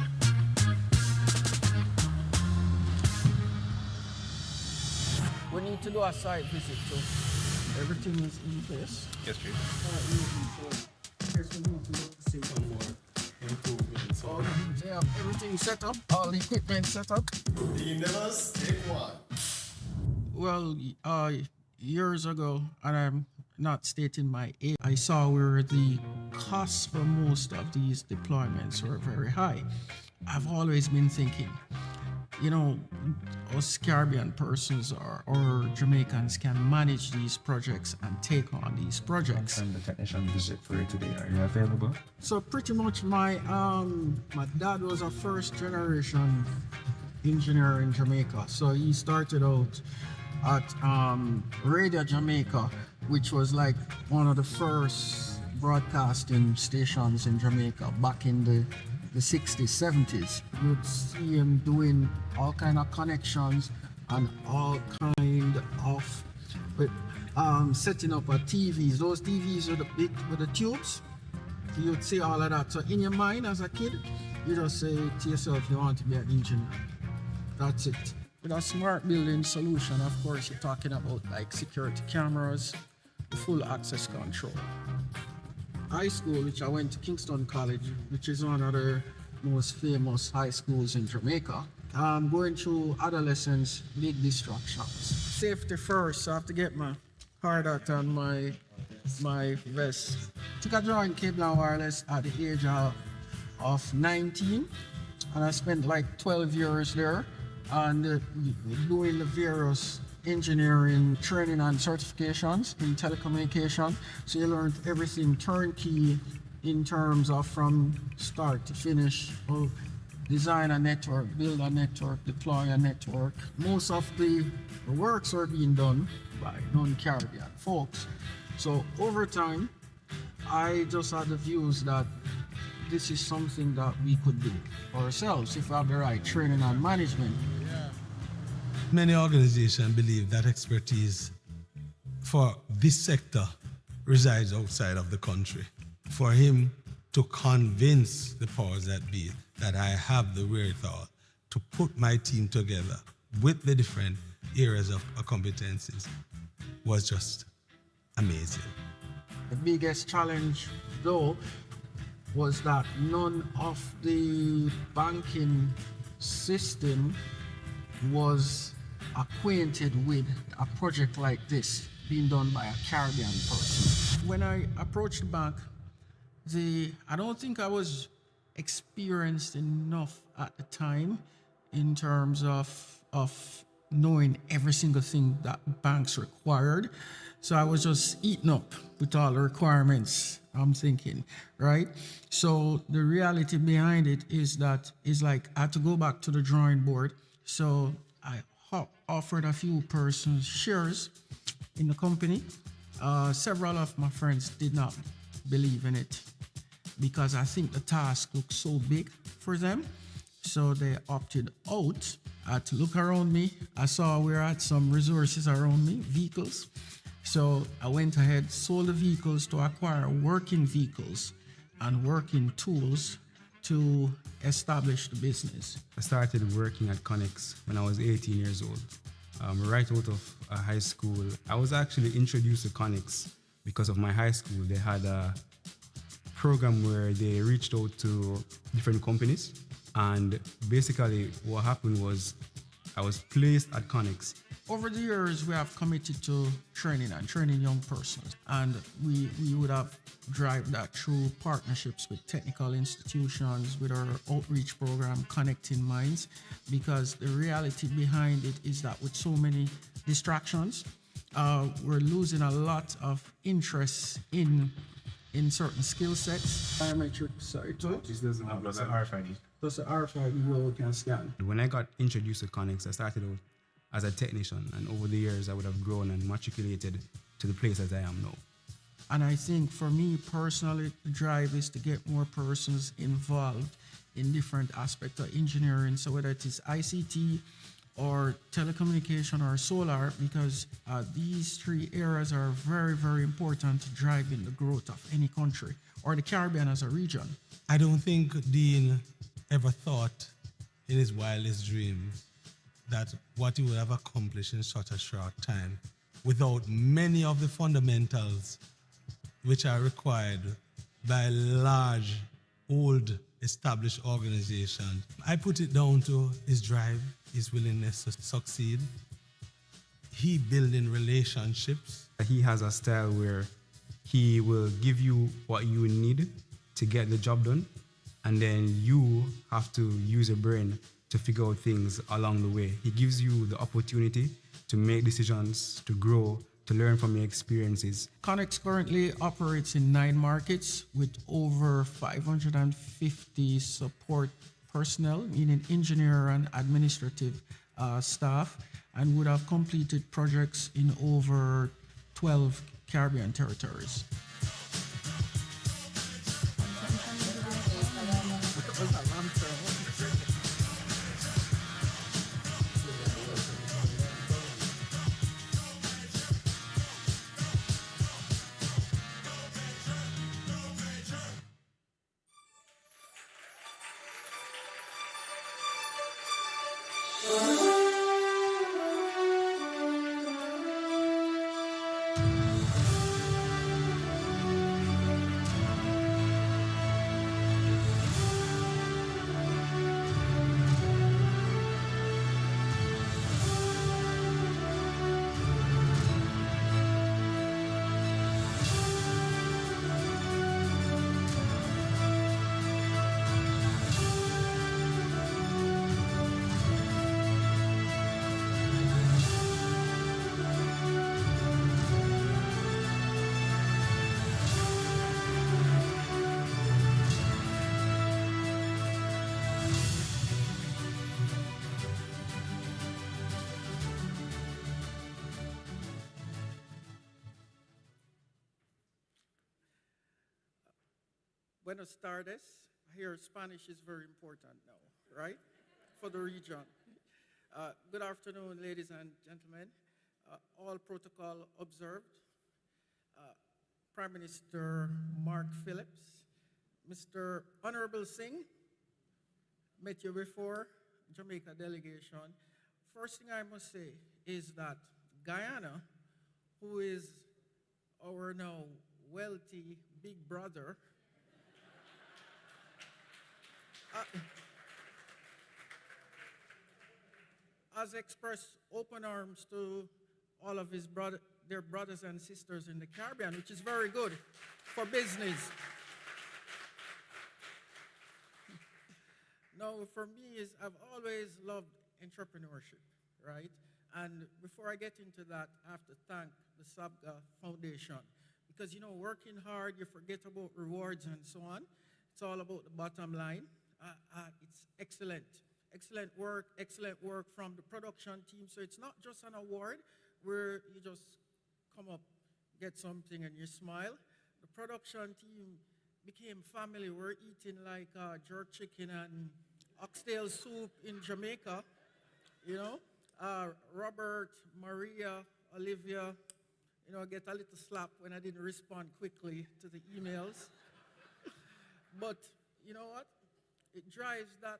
S12: We need to do a site visit too. Everything is in place.
S11: Yes, Chief.
S12: Improvements. They have everything set up, all the equipment set up.
S11: The Nevers, take one.
S12: Well, years ago, and I'm not stating my age, I saw where the costs for most of these deployments were very high. I've always been thinking, us Caribbean persons or Jamaicans can manage these projects and take on these projects.
S11: And the technician visit for you today. Are you available?
S12: So pretty much my dad was a first generation engineer in Jamaica. So he started out at Radio Jamaica, which was like one of the first broadcasting stations in Jamaica back in the 60s, 70s. You'd see him doing all kind of connections and all kind of setting up TVs. Those TVs with the tubes. You'd see all of that. So in your mind as a kid, you just say to yourself, you want to be an engineer. That's it. With a smart building solution, of course, you're talking about like security cameras, full access control. High school, which I went to Kingston College, which is one of the most famous high schools in Jamaica. Going through adolescence, big distractions. Safety first, so I have to get my hard hat and my vest. Took a drawing cable and wireless at the age of 19, and I spent like 12 years there and doing the various engineering training and certifications in telecommunication. So you learned everything turnkey in terms of from start to finish, design a network, build a network, deploy a network. Most of the works are being done by non-Caribbean folks. So over time, I just had the views that this is something that we could do ourselves if we have the right training and management.
S13: Many organizations believe that expertise for this sector resides outside of the country. For him to convince the powers that be that I have the wherewithal to put my team together with the different areas of competencies was just amazing.
S12: The biggest challenge, though, was that none of the banking system was acquainted with a project like this being done by a Caribbean person. When I approached the bank, I don't think I was experienced enough at the time in terms of knowing every single thing that banks required. So I was just eaten up with all the requirements, I'm thinking, right? So the reality behind it is that it's like I had to go back to the drawing board. So I offered a few persons shares in the company. Several of my friends did not believe in it because I think the task looked so big for them. So they opted out. I had to look around me. I saw we had some resources around me, vehicles. So I went ahead, sold the vehicles to acquire working vehicles and working tools to establish the business.
S14: I started working at Connex when I was 18 years old. Right out of high school, I was actually introduced to Connex because of my high school. They had a program where they reached out to different companies, and basically what happened was I was placed at Connex.
S12: Over the years, we have committed to training young persons, and we would have drive that through partnerships with technical institutions, with our outreach program, Connecting Minds, because the reality behind it is that with so many distractions, we're losing a lot of interest in certain skill sets. Biometric, sorry,
S14: This doesn't have the RFID.
S12: That's the RFID we can scan.
S14: When I got introduced to Connex, I started out as a technician, and over the years I would have grown and matriculated to the place as I am now.
S12: And I think for me personally, the drive is to get more persons involved in different aspects of engineering. So whether it is ICT or telecommunication or solar, because these three areas are very, very important to driving the growth of any country or the Caribbean as a region.
S13: I don't think Dean ever thought in his wildest dreams that what he would have accomplished in such a short time without many of the fundamentals which are required by large, old, established organizations. I put it down to his drive, his willingness to succeed. He building relationships.
S14: He has a style where he will give you what you need to get the job done, and then you have to use your brain to figure out things along the way. He gives you the opportunity to make decisions, to grow, to learn from your experiences.
S12: Connex currently operates in 9 markets with over 550 support personnel, meaning engineer and administrative staff, and would have completed projects in over 12 Caribbean territories. Buenos tardes. I hear Spanish is very important now, right? For the region. Good afternoon, ladies and gentlemen. All protocol observed. Prime Minister Mark Phillips, Mr. Honorable Singh, met you before, Jamaica delegation. First thing I must say is that Guyana, who is our now wealthy big brother, has expressed open arms to all of their brothers and sisters in the Caribbean, which is very good for business. Now, for me, I've always loved entrepreneurship, right? And before I get into that, I have to thank the SABGA Foundation because, you know, working hard, you forget about rewards and so on. It's all about the bottom line. It's excellent. Excellent work from the production team. So it's not just an award where you just come up, get something, and you smile. The production team became family. We're eating like jerk chicken and oxtail soup in Jamaica, you know. Robert, Maria, Olivia, you know, get a little slap when I didn't respond quickly to the emails. But you know what? It drives that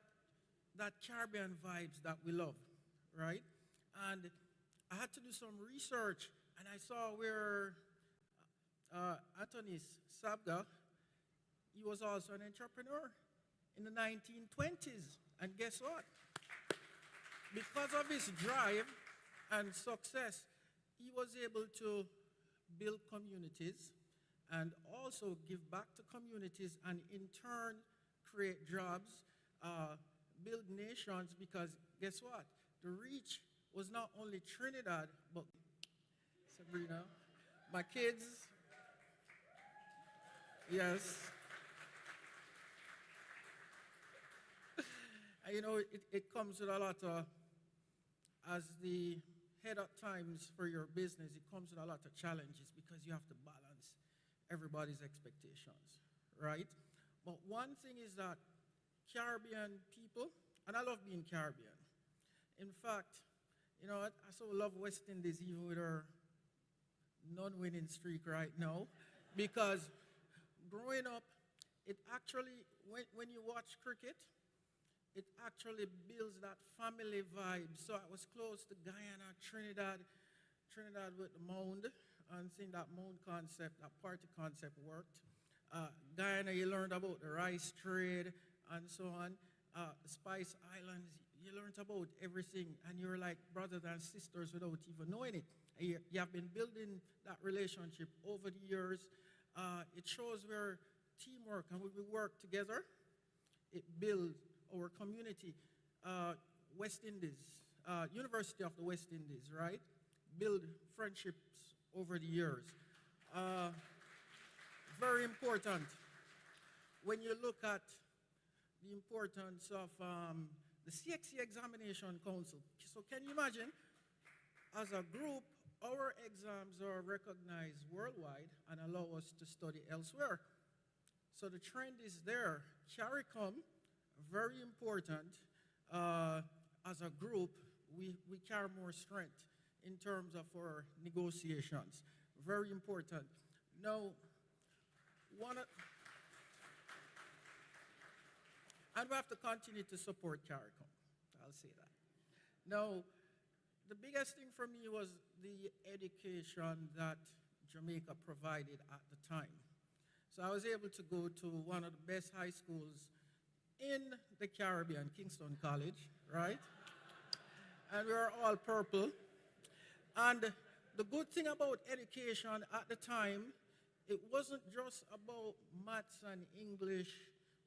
S12: Caribbean vibes that we love, right? And I had to do some research, and I saw where Anthony Sabga, he was also an entrepreneur in the 1920s. And guess what? Because of his drive and success, he was able to build communities and also give back to communities and in turn create jobs, build nations, because guess what? The reach was not only Trinidad, but Sabrina, my kids, yes. And you know, it comes with a lot of, as the head at times for your business, it comes with a lot of challenges because you have to balance everybody's expectations, right? But one thing is that Caribbean people, and I love being Caribbean. In fact, you know what? I so love West Indies even with our non-winning streak right now, because growing up, it actually, when you watch cricket, it actually builds that family vibe. So I was close to Guyana, Trinidad with the Mound, and seeing that Mound concept, that party concept worked. Guyana, you learned about the rice trade and so on. The Spice Islands, you learned about everything, and you're like brothers and sisters without even knowing it. You have been building that relationship over the years. It shows where teamwork, and when we work together, it builds our community. West Indies, University of the West Indies, right? Build friendships over the years. Very important. When you look at the importance of the CXC Examination Council. So can you imagine, as a group, our exams are recognized worldwide and allow us to study elsewhere. So the trend is there. CARICOM, very important. As a group, we carry more strength in terms of our negotiations. Very important. Now, and we have to continue to support CARICOM. I'll say that. Now, the biggest thing for me was the education that Jamaica provided at the time. So I was able to go to one of the best high schools in the Caribbean, Kingston College, right? And we were all purple. And the good thing about education at the time, it wasn't just about maths and English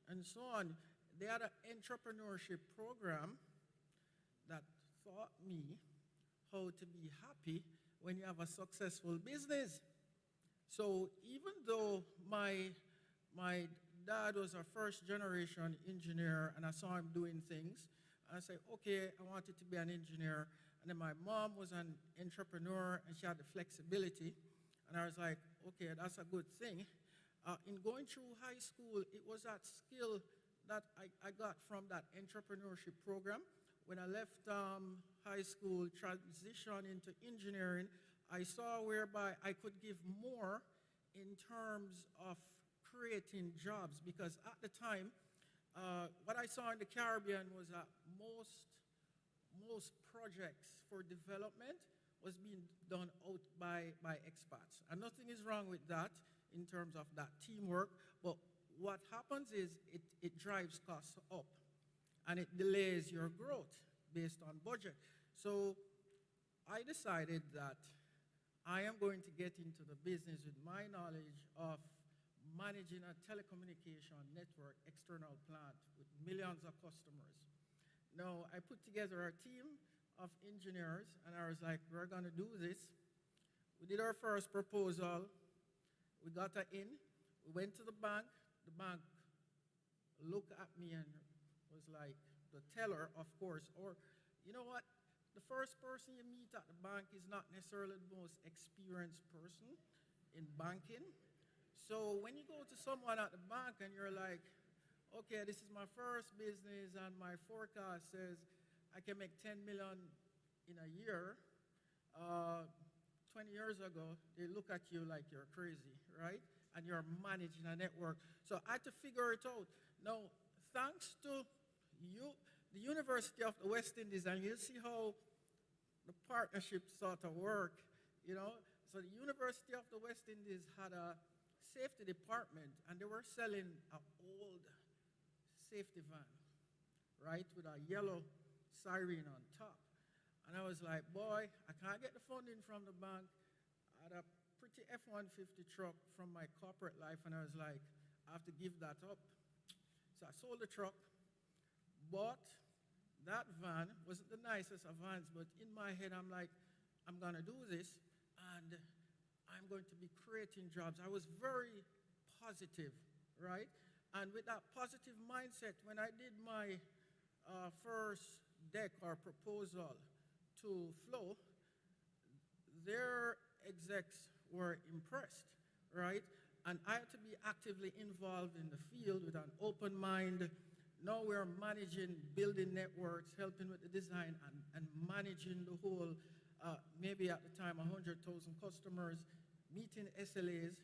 S12: and so on. They had an entrepreneurship program that taught me how to be happy when you have a successful business. So even though my dad was a first-generation engineer, and I saw him doing things, and I said, okay, I wanted to be an engineer. And then my mom was an entrepreneur, and she had the flexibility. And I was like, okay, that's a good thing. In going through high school, it was that skill that I got from that entrepreneurship program. When I left high school, transition into engineering, I saw whereby I could give more in terms of creating jobs, because at the time, what I saw in the Caribbean was that most projects for development was being done out by expats. And nothing is wrong with that in terms of that teamwork, but what happens is it drives costs up and it delays your growth based on budget. So I decided that I am going to get into the business with my knowledge of managing a telecommunication network external plant with millions of customers. Now, I put together a team of engineers, and I was like, we're going to do this. We did our first proposal. We got her in. We went to the bank. The bank looked at me and was like, the teller, of course, or you know what? The first person you meet at the bank is not necessarily the most experienced person in banking. So when you go to someone at the bank and you're like, okay, this is my first business and my forecast says I can make 10 million in a year, 20 years ago, they look at you like you're crazy, right? And you're managing a network. So I had to figure it out. Now, thanks to you, the University of the West Indies, and you'll see how the partnership sort of work, you know? So the University of the West Indies had a safety department, and they were selling an old safety van, right, with a yellow siren on top. And I was like, boy, I can't get the funding from the bank. I had a pretty F-150 truck from my corporate life, and I was like, I have to give that up. So I sold the truck, bought that van. Wasn't the nicest of vans, but in my head, I'm like, I'm gonna do this, and I'm going to be creating jobs. I was very positive, right? And with that positive mindset, when I did my first deck or proposal to Flow, their execs were impressed, right? And I had to be actively involved in the field with an open mind. Now we're managing building networks, helping with the design and managing the whole, maybe at the time 100,000 customers, meeting SLAs.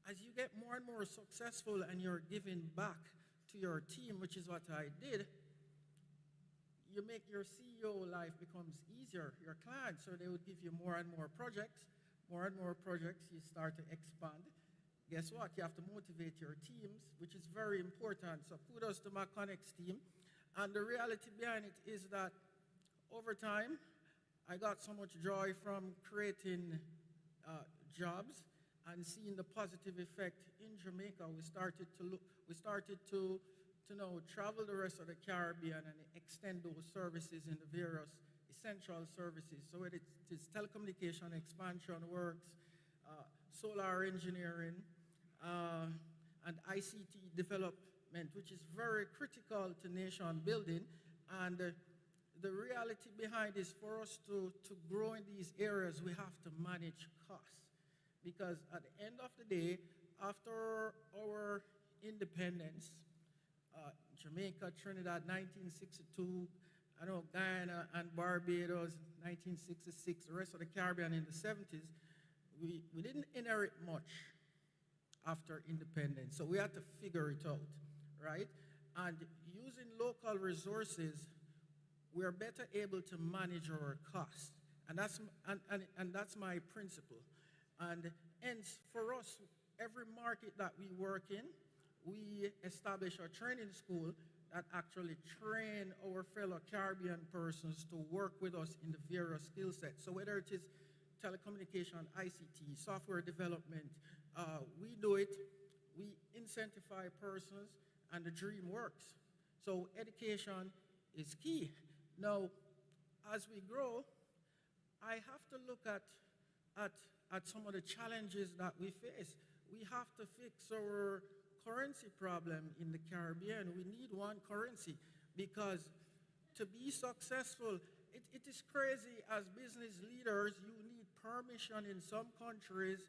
S12: As you get more and more successful and you're giving back to your team, which is what I did, you make your CEO life becomes easier, your clients, so they would give you more and more projects, you start to expand. Guess what? You have to motivate your teams, which is very important. So kudos to my Connects team. And the reality behind it is that over time, I got so much joy from creating jobs and seeing the positive effect in Jamaica. We started to now travel the rest of the Caribbean and extend those services in the various essential services. So whether it is telecommunication expansion works, solar engineering, and ICT development, which is very critical to nation building. And the reality behind is for us to grow in these areas, we have to manage costs. Because at the end of the day, after our independence, Jamaica, Trinidad, 1962, I know Guyana and Barbados, 1966, the rest of the Caribbean in the 70s, we didn't inherit much after independence. So we had to figure it out, right? And using local resources, we're better able to manage our costs. And that's my principle. And hence, for us, every market that we work in, we establish a training school that actually train our fellow Caribbean persons to work with us in the various skill sets. So whether it is telecommunication, ICT, software development, we do it, we incentivize persons, and the dream works. So education is key. Now, as we grow, I have to look at some of the challenges that we face. We have to fix our currency problem in the Caribbean. We need one currency because to be successful, it is crazy as business leaders, you need permission in some countries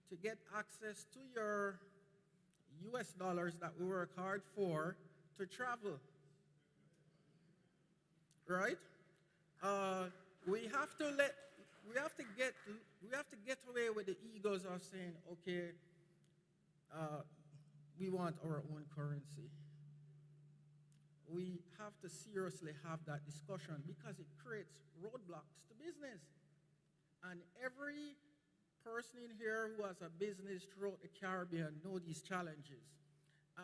S12: to get access to your US dollars that we work hard for to travel, right? We have to get away with the egos of saying, okay, we want our own currency. We have to seriously have that discussion because it creates roadblocks to business. And every person in here who has a business throughout the Caribbean knows these challenges.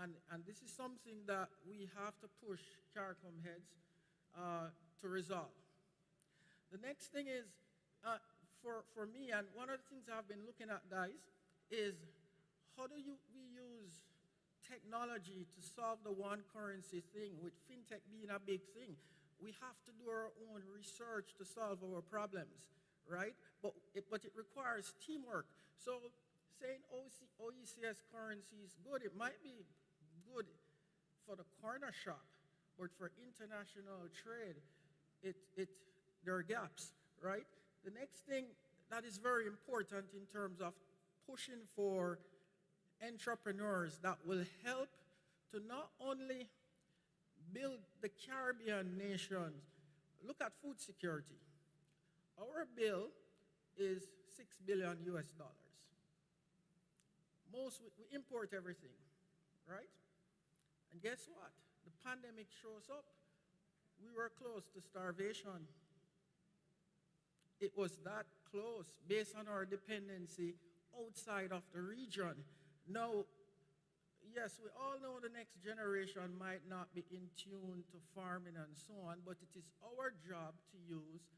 S12: And this is something that we have to push CARICOM heads to resolve. The next thing is, for me, and one of the things I've been looking at, guys, is how do we use technology to solve the one currency thing, with fintech being a big thing. We have to do our own research to solve our problems, right? But it requires teamwork. So saying OECS currency is good, it might be good for the corner shop, but for international trade, there are gaps, right? The next thing that is very important in terms of pushing for entrepreneurs that will help to not only build the Caribbean nations. Look at food security. Our bill is $6 billion US. We import everything, right? And guess what? The pandemic shows up. We were close to starvation. It was that close based on our dependency outside of the region. Now, yes, we all know the next generation might not be in tune to farming and so on, but it is our job to use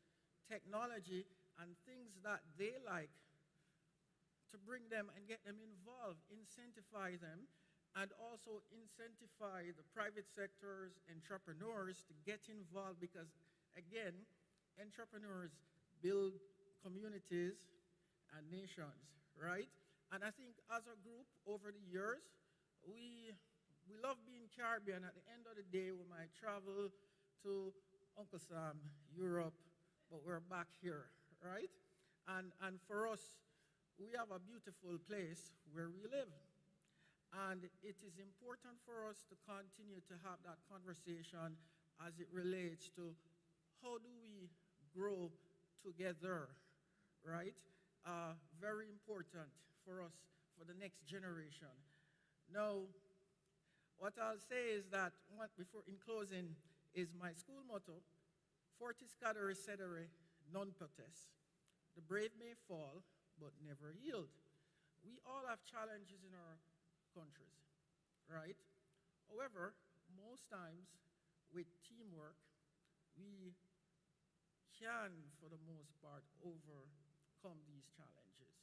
S12: technology and things that they like to bring them and get them involved, incentivize them, and also incentivize the private sectors, entrepreneurs to get involved because, again, entrepreneurs build communities and nations, right? And I think as a group over the years, we love being Caribbean. At the end of the day, we might travel to Uncle Sam, Europe, but we're back here, right? And for us, we have a beautiful place where we live. And it is important for us to continue to have that conversation as it relates to how do we grow together, right? Very important for us, for the next generation. Now, what I'll say is that, in closing, is my school motto, Fortis cadere cedere, non potest. The brave may fall, but never yield. We all have challenges in our countries, right? However, most times with teamwork, we can, for the most part, overcome these challenges.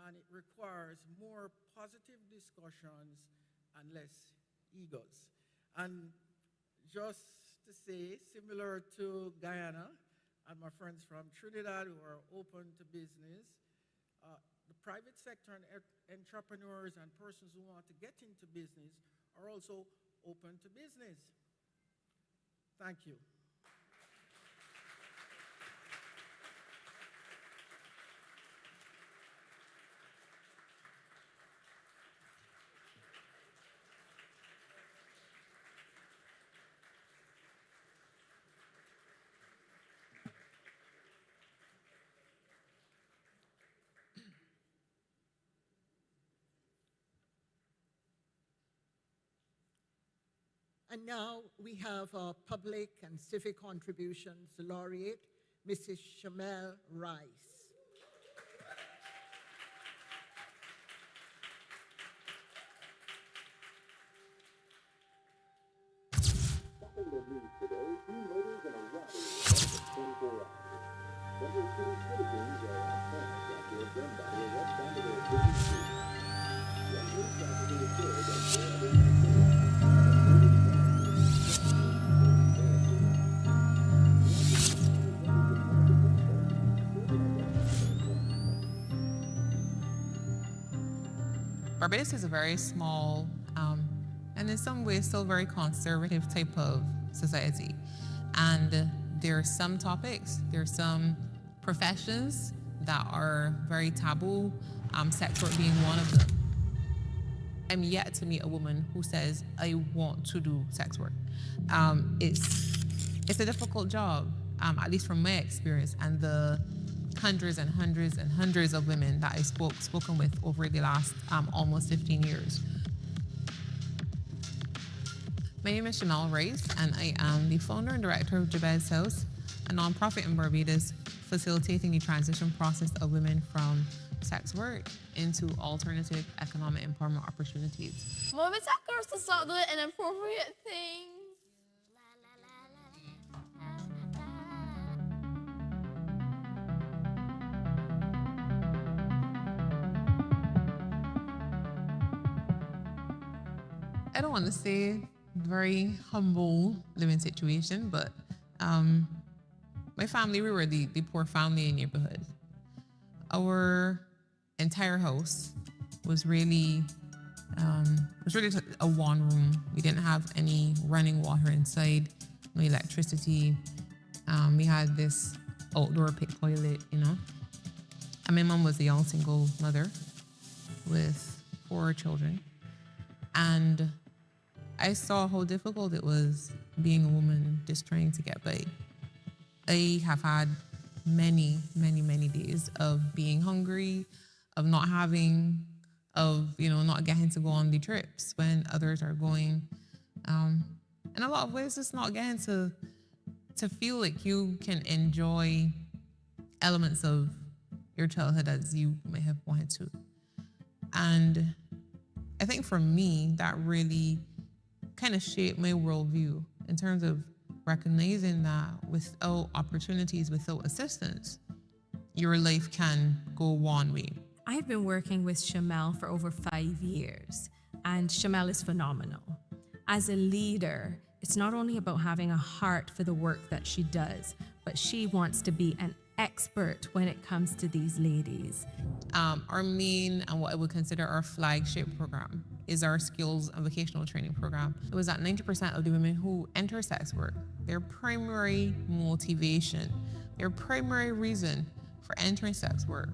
S12: And it requires more positive discussions and less egos. And just to say, similar to Guyana and my friends from Trinidad who are open to business, the private sector and entrepreneurs and persons who want to get into business are also open to business. Thank you.
S1: And now we have our public and civic contributions laureate, Mrs. Shamelle Rice.
S15: Barbados is a very small and in some ways still very conservative type of society. And there are some topics, there are some professions that are very taboo, sex work being one of them. I'm yet to meet a woman who says, I want to do sex work. It's a difficult job, at least from my experience, and the hundreds and hundreds and hundreds of women that I've spoken with over the last almost 15 years. My name is Shamelle Rice, and I am the founder and director of Jabez House, a nonprofit in Barbados facilitating the transition process of women from sex work into alternative economic empowerment opportunities.
S16: Mom, it's that girls to start doing inappropriate things.
S15: I don't want to say very humble living situation, but my family, we were the poor family in the neighborhood. Our entire house was really a one room. We didn't have any running water inside, no electricity. We had this outdoor pit toilet, you know. And my mom was a young single mother with 4 children. And I saw how difficult it was being a woman just trying to get by. I have had many, many, many days of being hungry, of not having, of, you know, not getting to go on the trips when others are going. In a lot of ways, it's not getting to feel like you can enjoy elements of your childhood as you may have wanted to. And I think for me, that really kind of shaped my worldview in terms of recognizing that without opportunities, without assistance, your life can go one way.
S17: I've been working with Shamelle for over 5 years, and Shamelle is phenomenal. As a leader, it's not only about having a heart for the work that she does, but she wants to be an expert when it comes to these ladies.
S15: Our main and what I would consider our flagship program is our skills and vocational training program. It was that 90% of the women who enter sex work, their primary motivation, their primary reason for entering sex work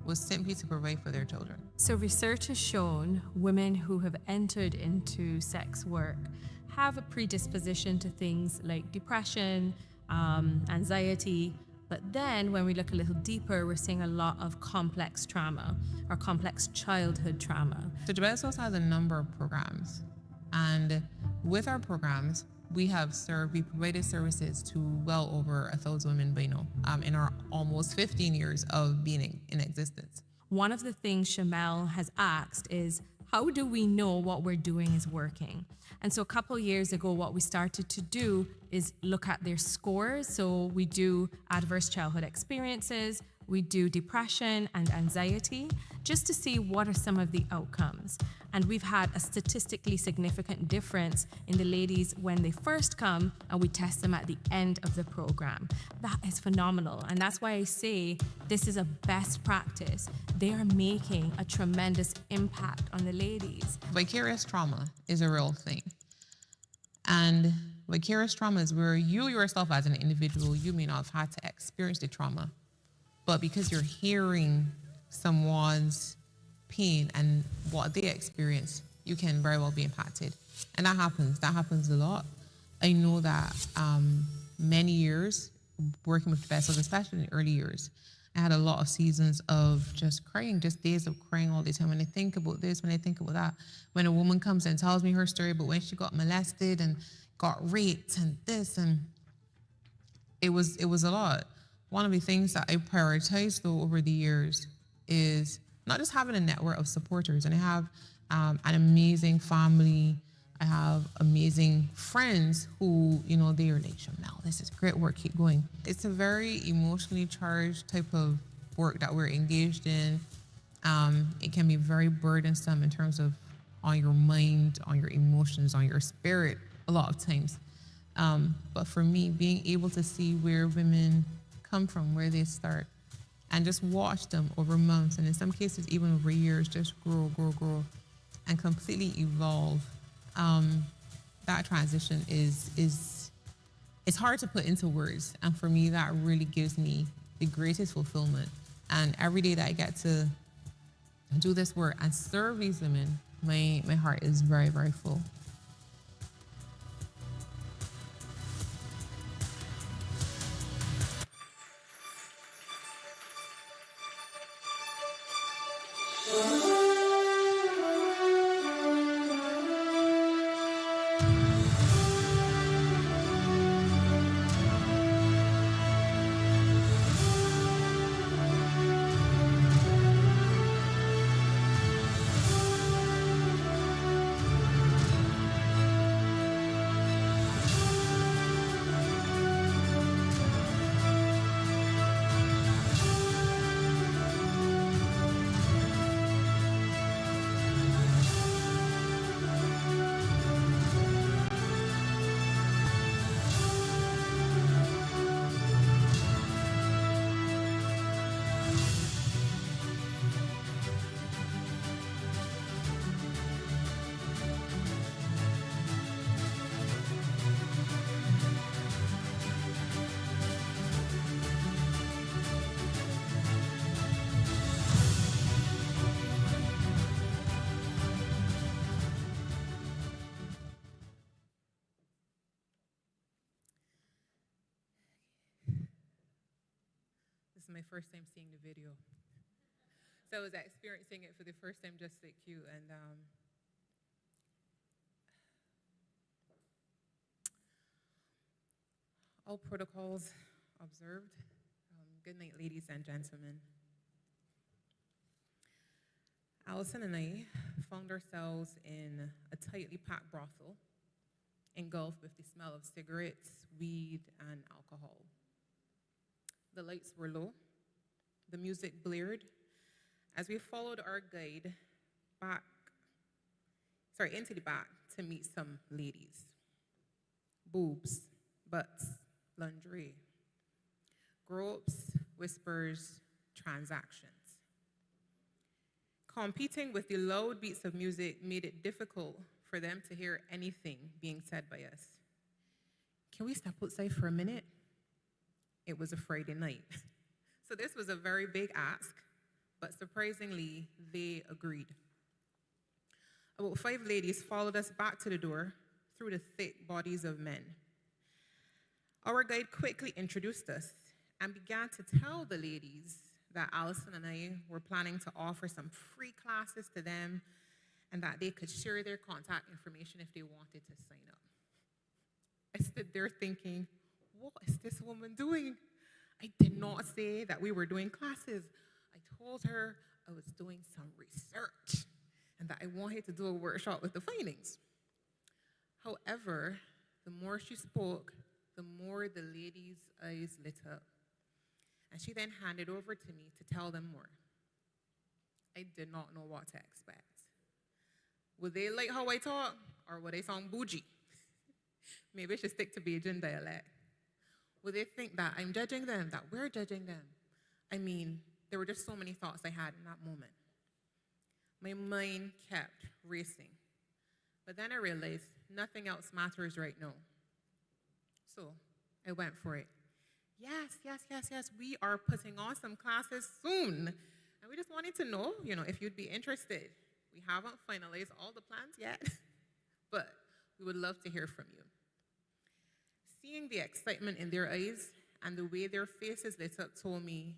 S15: was simply to provide for their children.
S17: So research has shown women who have entered into sex work have a predisposition to things like depression, anxiety. But then when we look a little deeper, we're seeing a lot of complex trauma or complex childhood trauma.
S15: So Jabez House has a number of programs. And with our programs, we provided services to well over 1,000 women by now in our almost 15 years of being in existence.
S17: One of the things Shamelle has asked is, how do we know what we're doing is working? And so a couple years ago, what we started to do is look at their scores. So we do adverse childhood experiences, we do depression and anxiety, just to see what are some of the outcomes. And we've had a statistically significant difference in the ladies when they first come, and we test them at the end of the program. That is phenomenal. And that's why I say this is a best practice. They are making a tremendous impact on the ladies.
S15: Vicarious trauma is a real thing. And vicarious trauma is where you yourself as an individual, you may not have had to experience the trauma, but because you're hearing someone's pain and what they experience, you can very well be impacted. And that happens a lot. I know that many years working with vessels, especially in the early years, I had a lot of seasons of just crying, just days of crying all the time. When I think about this, when I think about that, when a woman comes and tells me her story, but when she got molested and got raped and this, and it was a lot. One of the things that I prioritized though over the years is not just having a network of supporters, and I have an amazing family. I have amazing friends who, you know, they are like, Shamelle, this is great work, keep going. It's a very emotionally charged type of work that we're engaged in. It can be very burdensome in terms of on your mind, on your emotions, on your spirit, a lot of times. But for me, being able to see where women come from, where they start, and just watch them over months, and in some cases even over years, just grow, and completely evolve. That transition is it's hard to put into words, and for me that really gives me the greatest fulfillment. And every day that I get to do this work and serve these women My heart is very, very full. This is my first time seeing the video. So I was experiencing it for the first time just like you. And all protocols observed. Good night, ladies and gentlemen. Allison and I found ourselves in a tightly packed brothel, engulfed with the smell of cigarettes, weed, and alcohol. The lights were low, the music blared, as we followed our guide into the back to meet some ladies. Boobs, butts, lingerie, gropes, whispers, transactions. Competing with the loud beats of music made it difficult for them to hear anything being said by us. Can we step outside for a minute? It was a Friday night. So this was a very big ask, but surprisingly, they agreed. About 5 ladies followed us back to the door through the thick bodies of men. Our guide quickly introduced us and began to tell the ladies that Allison and I were planning to offer some free classes to them and that they could share their contact information if they wanted to sign up. I stood there thinking, what is this woman doing? I did not say that we were doing classes. I told her I was doing some research and that I wanted to do a workshop with the findings. However, the more she spoke, the more the lady's eyes lit up. And she then handed over to me to tell them more. I did not know what to expect. Would they like how I talk, or would they sound bougie? Maybe I should stick to Bajan dialect. Would they think that I'm judging them, that we're judging them? I mean, there were just so many thoughts I had in that moment. My mind kept racing. But then I realized nothing else matters right now. So I went for it. Yes, we are putting on some classes soon. And we just wanted to know, if you'd be interested. We haven't finalized all the plans yet, but we would love to hear from you. Seeing the excitement in their eyes and the way their faces lit up told me,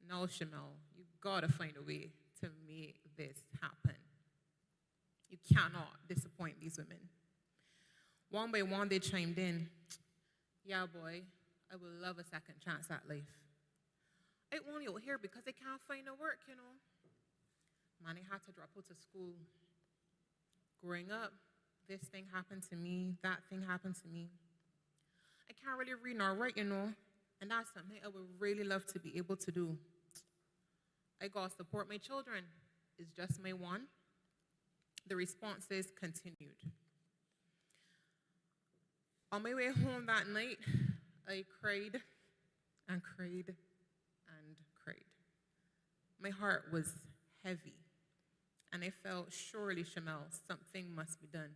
S15: no, Shamelle, you gotta find a way to make this happen. You cannot disappoint these women. One by one, they chimed in. Yeah, boy, I would love a second chance at life. I only out here because I can't find no work, Man, I had to drop out of school. Growing up, this thing happened to me, that thing happened to me. I can't really read nor write, and that's something I would really love to be able to do. I gotta support my children. It's just my one. The responses continued. On my way home that night, I cried and cried and cried. My heart was heavy, and I felt, surely, Shamelle, something must be done.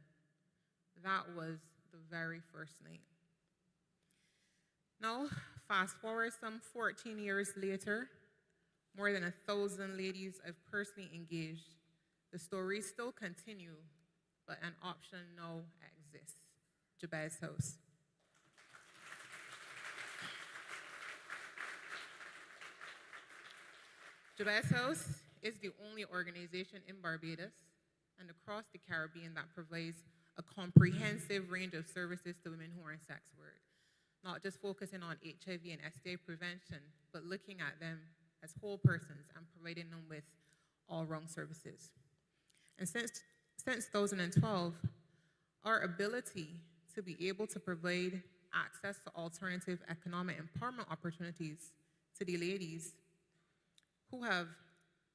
S15: That was the very first night. Now, fast forward some 14 years later, more than 1,000 ladies I've personally engaged. The stories still continue, but an option now exists. Jabez House. Jabez House is the only organization in Barbados and across the Caribbean that provides a comprehensive range of services to women who are in sex work, not just focusing on HIV and STI prevention, but looking at them as whole persons and providing them with all-round services. And since 2012, our ability to be able to provide access to alternative economic empowerment opportunities to the ladies who have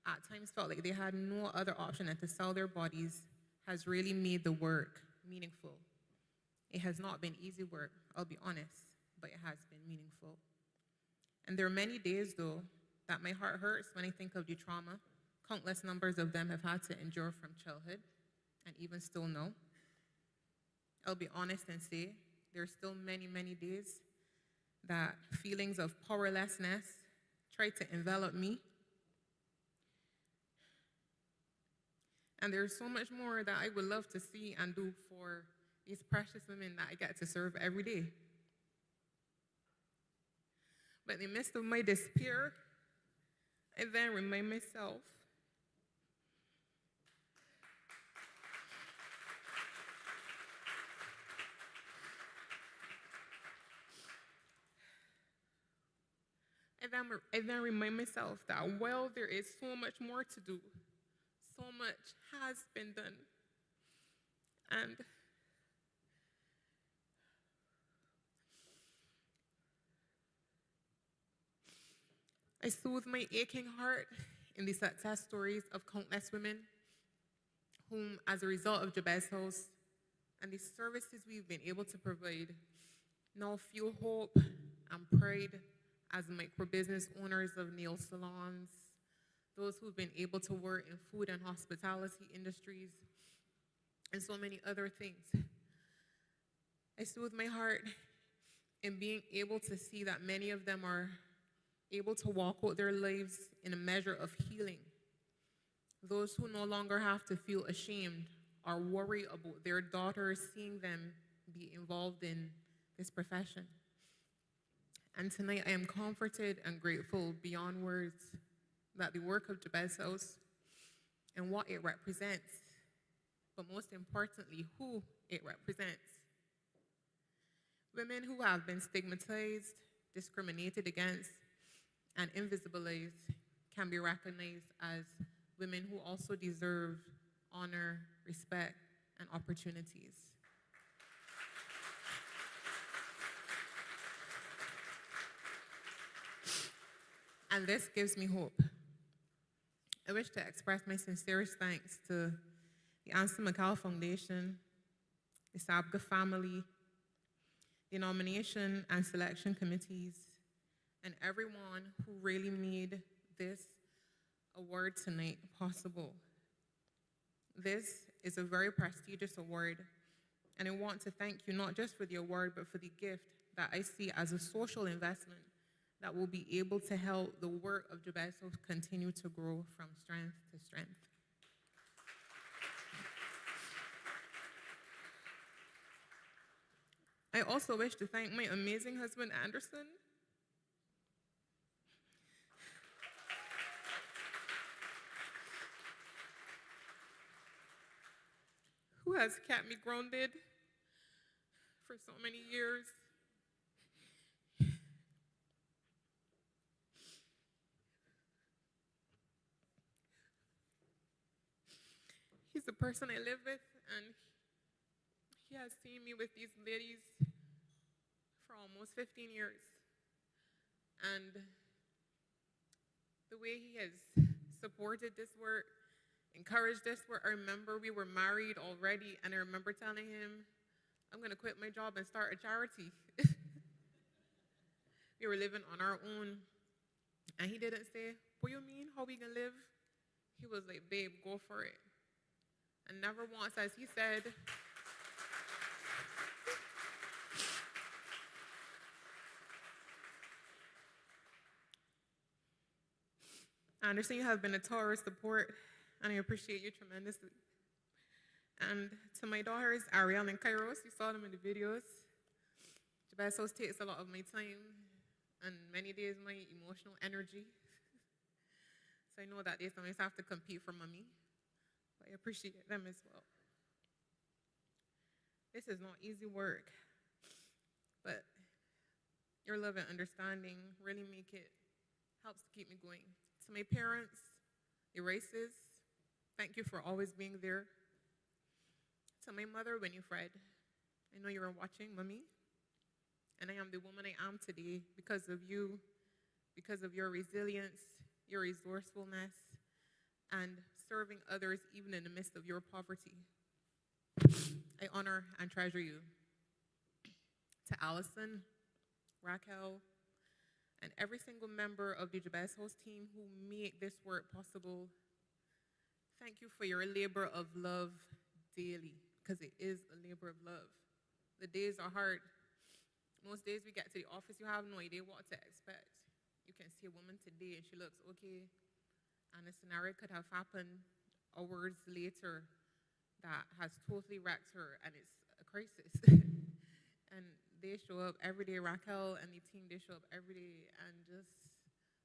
S15: at times felt like they had no other option than to sell their bodies has really made the work meaningful. It has not been easy work, I'll be honest, but it has been meaningful. And there are many days, though, that my heart hurts when I think of the trauma countless numbers of them have had to endure from childhood and even still now. I'll be honest and say there are still many, many days that feelings of powerlessness try to envelop me. And there's so much more that I would love to see and do for these precious women that I get to serve every day. But in the midst of my despair, I then remind myself I then remind myself that while there is so much more to do, so much has been done, and I soothe my aching heart in the success stories of countless women whom, as a result of Jabez House and the services we've been able to provide, now feel hope and pride as micro-business owners of nail salons, those who've been able to work in food and hospitality industries, and so many other things. I soothe my heart in being able to see that many of them are able to walk out their lives in a measure of healing. Those who no longer have to feel ashamed or worry about their daughters seeing them be involved in this profession. And tonight I am comforted and grateful beyond words that the work of Jabez House and what it represents, but most importantly, who it represents. Women who have been stigmatized, discriminated against, and invisibilized can be recognized as women who also deserve honor, respect, and opportunities. And this gives me hope. I wish to express my sincerest thanks to the Anson McCall Foundation, the Sabga family, the nomination and selection committees, and everyone who really made this award tonight possible. This is a very prestigious award, and I want to thank you not just for the award, but for the gift that I see as a social investment that will be able to help the work of Jabez House continue to grow from strength to strength. I also wish to thank my amazing husband, Anderson, who has kept me grounded for so many years. He's the person I live with, and he has seen me with these ladies for almost 15 years. And the way he has supported this work, encouraged this work, I remember we were married already, and I remember telling him, I'm gonna quit my job and start a charity. We were living on our own, and he didn't say, what do you mean, how we gonna live? He was like, babe, go for it. And never once, as he said, Anderson, you have been a Taurus support and I appreciate you tremendously. And to my daughters, Ariel and Kairos, you saw them in the videos. Jabez House takes a lot of my time and many days my emotional energy. So I know that they sometimes have to compete for mommy, but I appreciate them as well. This is not easy work, but your love and understanding really helps to keep me going. To my parents, the Rices, thank you for always being there. To my mother, Winifred, I know you are watching, Mommy, and I am the woman I am today because of you, because of your resilience, your resourcefulness, and serving others even in the midst of your poverty. I honor and treasure you. To Allison, Raquel, and every single member of the Jabez House team who make this work possible, thank you for your labor of love daily, because it is a labor of love. The days are hard. Most days we get to the office, you have no idea what to expect. You can see a woman today and she looks okay, and a scenario could have happened hours later that has totally wrecked her, and it's a crisis. And they show up every day, Raquel and the team, they show up every day, and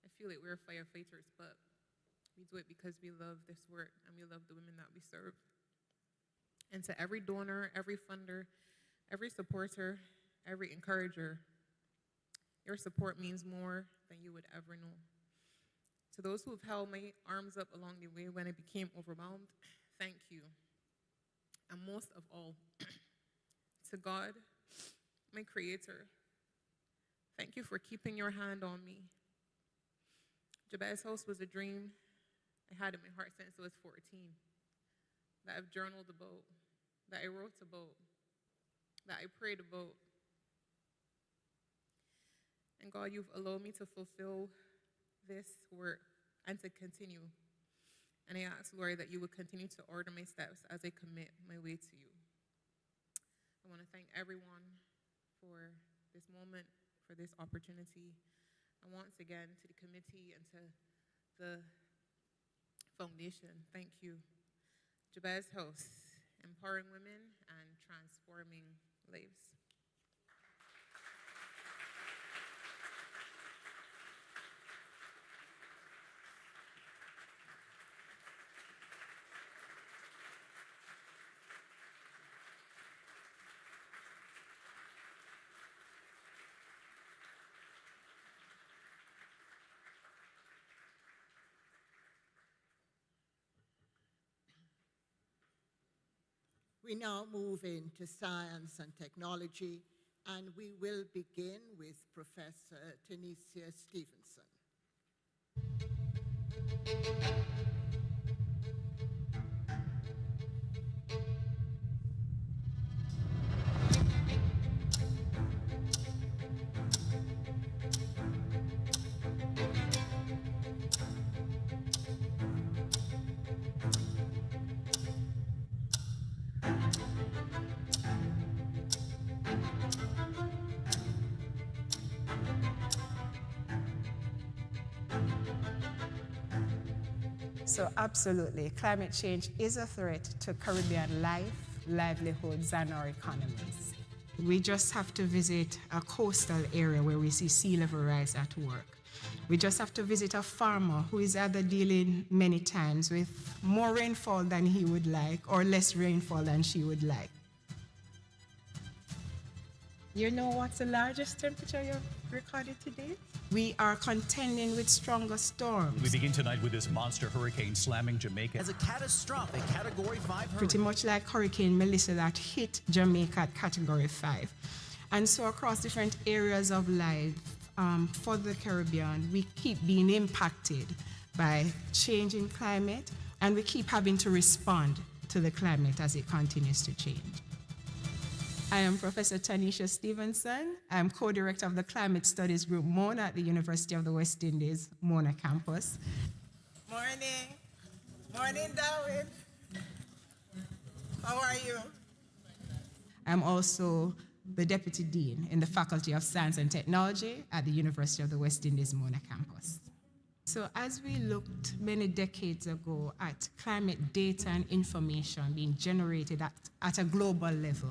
S15: I feel like we're firefighters, but we do it because we love this work and we love the women that we serve. And to every donor, every funder, every supporter, every encourager, your support means more than you would ever know. To those who have held my arms up along the way when I became overwhelmed, thank you. And most of all, to God, my Creator, thank you for keeping your hand on me. Jabez House was a dream I had in my heart since I was 14, that I've journaled about, that I wrote about, that I prayed about. And God, you've allowed me to fulfill this work and to continue. And I ask, Lord, that you would continue to order my steps as I commit my way to you. I want to thank everyone for this moment, for this opportunity. And once again, to the committee and to the foundation, thank you. Jabez House, empowering women and transforming lives.
S1: We now move into science and technology, and we will begin with Professor Tannecia Stephenson.
S18: So absolutely, climate change is a threat to Caribbean life, livelihoods, and our economies. We just have to visit a coastal area where we see sea level rise at work. We just have to visit a farmer who is either dealing many times with more rainfall than he would like or less rainfall than she would like. You know what's the largest temperature you've recorded today? We are contending with stronger storms.
S19: We begin tonight with this monster hurricane slamming Jamaica as a catastrophic Category 5 hurricane.
S18: Pretty much like Hurricane Melissa that hit Jamaica at Category 5. And so across different areas of life for the Caribbean, we keep being impacted by changing climate, and we keep having to respond to the climate as it continues to change. I am Professor Tannecia Stephenson. I'm co-director of the Climate Studies Group, Mona, at the University of the West Indies, Mona campus.
S20: Morning. Morning, Darwin. How are you?
S18: I'm also the Deputy Dean in the Faculty of Science and Technology at the University of the West Indies, Mona campus. So as we looked many decades ago at climate data and information being generated at a global level,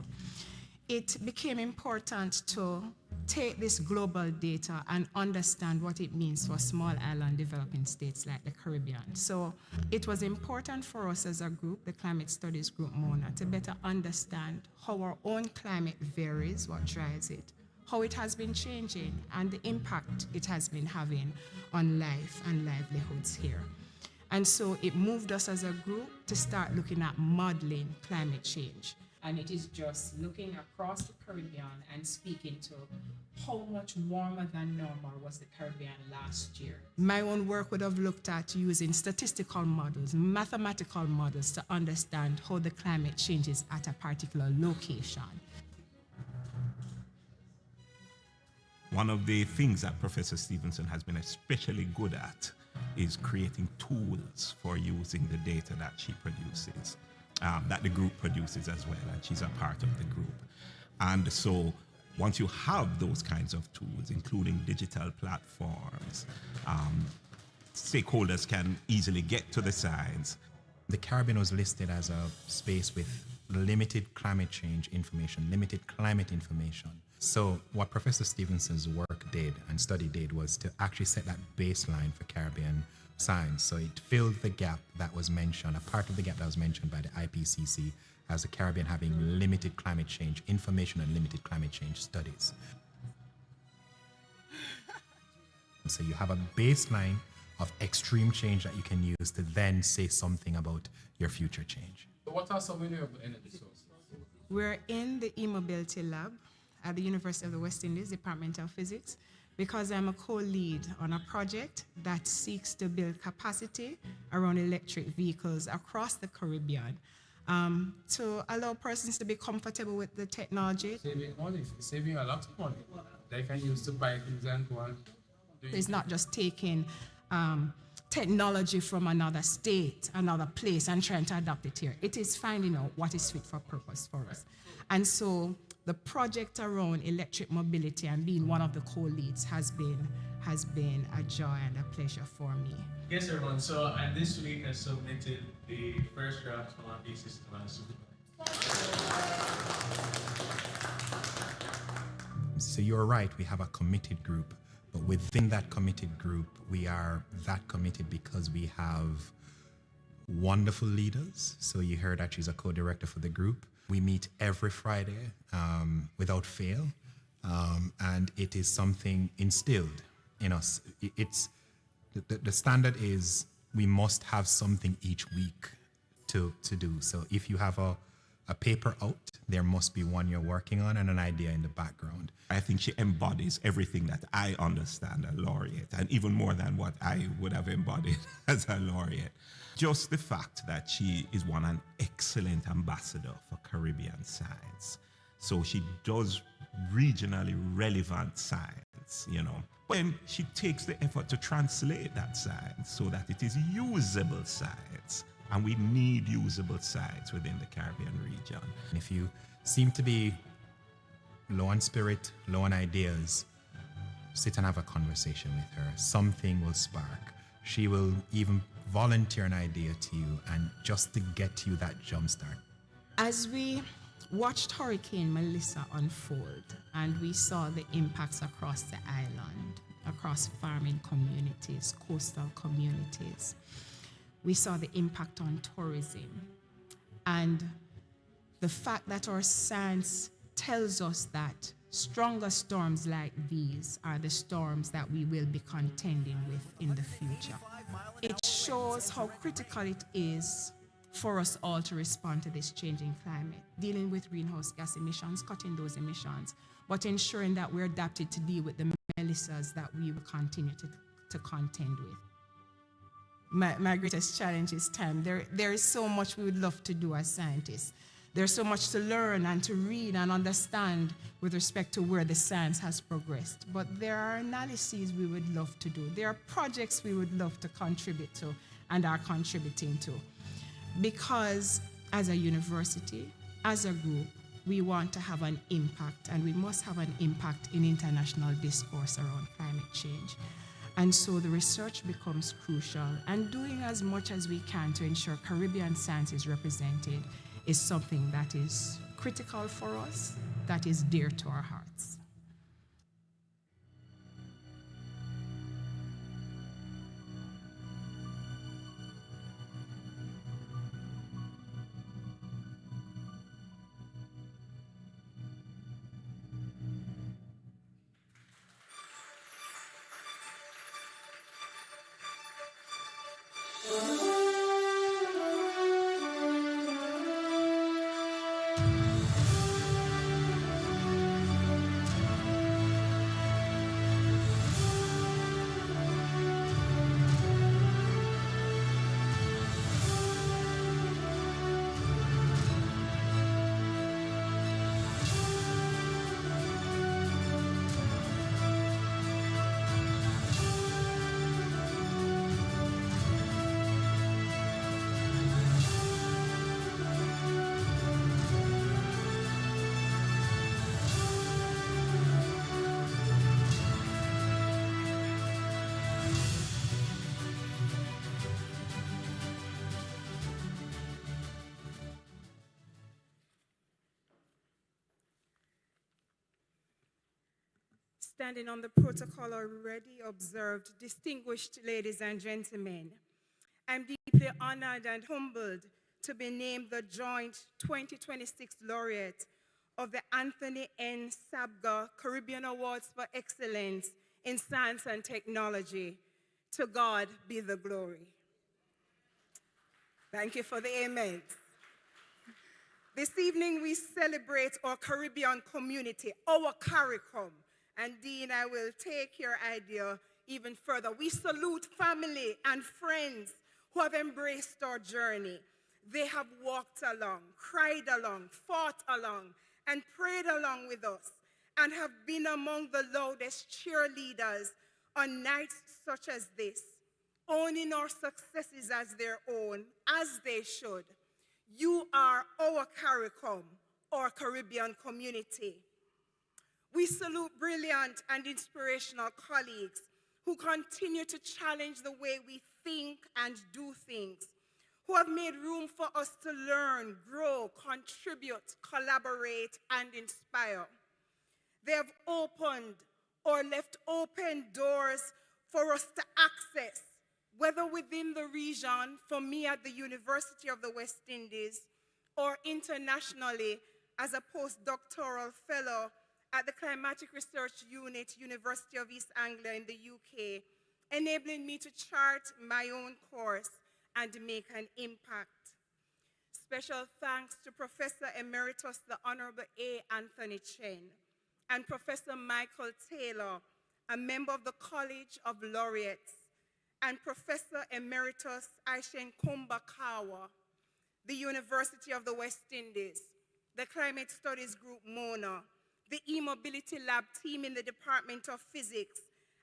S18: it became important to take this global data and understand what it means for small island developing states like the Caribbean. So it was important for us as a group, the Climate Studies Group MONA, to better understand how our own climate varies, what drives it, how it has been changing, and the impact it has been having on life and livelihoods here. And so it moved us as a group to start looking at modeling climate change. And it is just looking across the Caribbean and speaking to how much warmer than normal was the Caribbean last year. My own work would have looked at using statistical models, mathematical models to understand how the climate changes at a particular location.
S21: One of the things that Professor Stephenson has been especially good at is creating tools for using the data that she produces. That the group produces as well, and she's a part of the group. And so once you have those kinds of tools, including digital platforms, stakeholders can easily get to the science.
S22: The Caribbean was listed as a space with limited climate change information, limited climate information. So what Professor Stephenson's work did and study did was to actually set that baseline for Caribbean science. So it filled the gap that was mentioned, a part of the gap that was mentioned by the IPCC as the Caribbean having limited climate change information and limited climate change studies. So you have a baseline of extreme change that you can use to then say something about your future change.
S23: So what are some renewable energy sources?
S18: We're in the e-mobility lab at the University of the West Indies, Department of Physics, because I'm a co-lead on a project that seeks to build capacity around electric vehicles across the Caribbean to allow persons to be comfortable with the technology.
S23: Saving money, saving a lot of money. They can use to buy things and go on.
S18: It's not just taking technology from another state, another place, and trying to adapt it here. It is finding out what is fit for purpose for us. And so the project around electric mobility and being one of the co-leads has been a joy and a pleasure for me.
S11: Yes, everyone. So, and this week I submitted the first draft from our thesis to my supervisor.
S22: So you're right, we have a committed group, but within that committed group, we are that committed because we have wonderful leaders. So you heard that she's a co-director for the group. We meet every Friday without fail, and it is something instilled in us. It's the standard is we must have something each week to do. So if you have a paper out, there must be one you're working on and an idea in the background.
S21: I think she embodies everything that I understand a laureate, and even more than what I would have embodied as a laureate. Just the fact that she is an excellent ambassador for Caribbean science. So she does regionally relevant science, When she takes the effort to translate that science so that it is usable science. And we need usable science within the Caribbean region.
S22: And if you seem to be low on spirit, low on ideas, sit and have a conversation with her. Something will spark. She will even volunteer an idea to you, and just to get you that jump start.
S18: As we watched Hurricane Melissa unfold and we saw the impacts across the island, across farming communities, coastal communities, we saw the impact on tourism. And the fact that our science tells us that stronger storms like these are the storms that we will be contending with in the future. It shows how critical it is for us all to respond to this changing climate, dealing with greenhouse gas emissions, cutting those emissions, but ensuring that we're adapted to deal with the Melissas that we will continue to contend with. My greatest challenge is time. There is so much we would love to do as scientists. There's so much to learn and to read and understand with respect to where the science has progressed. But there are analyses we would love to do. There are projects we would love to contribute to and are contributing to. Because as a university, as a group, we want to have an impact, and we must have an impact in international discourse around climate change. And so the research becomes crucial, and doing as much as we can to ensure Caribbean science is represented is something that is critical for us, that is dear to our hearts.
S2: Standing on the protocol already observed, distinguished ladies and gentlemen, I'm deeply honored and humbled to be named the joint 2026 laureate of the Anthony N. Sabga Caribbean Awards for Excellence in Science and Technology. To God be the glory. Thank you for the amens. This evening we celebrate our Caribbean community, our CARICOM. And Dean, I will take your idea even further. We salute family and friends who have embraced our journey. They have walked along, cried along, fought along, and prayed along with us, and have been among the loudest cheerleaders on nights such as this, owning our successes as their own, as they should. You are our CARICOM, our Caribbean community. We salute brilliant and inspirational colleagues who continue to challenge the way we think and do things, who have made room for us to learn, grow, contribute, collaborate, and inspire. They have opened or left open doors for us to access, whether within the region, for me at the University of the West Indies, or internationally as a postdoctoral fellow at the Climatic Research Unit, University of East Anglia in the UK, enabling me to chart my own course and make an impact. Special thanks to Professor Emeritus, the Honorable A. Anthony Chen, and Professor Michael Taylor, a member of the College of Laureates, and Professor Emeritus Aishen Kumbakawa, the University of the West Indies, the Climate Studies Group MONA, the E-Mobility Lab team in the Department of Physics,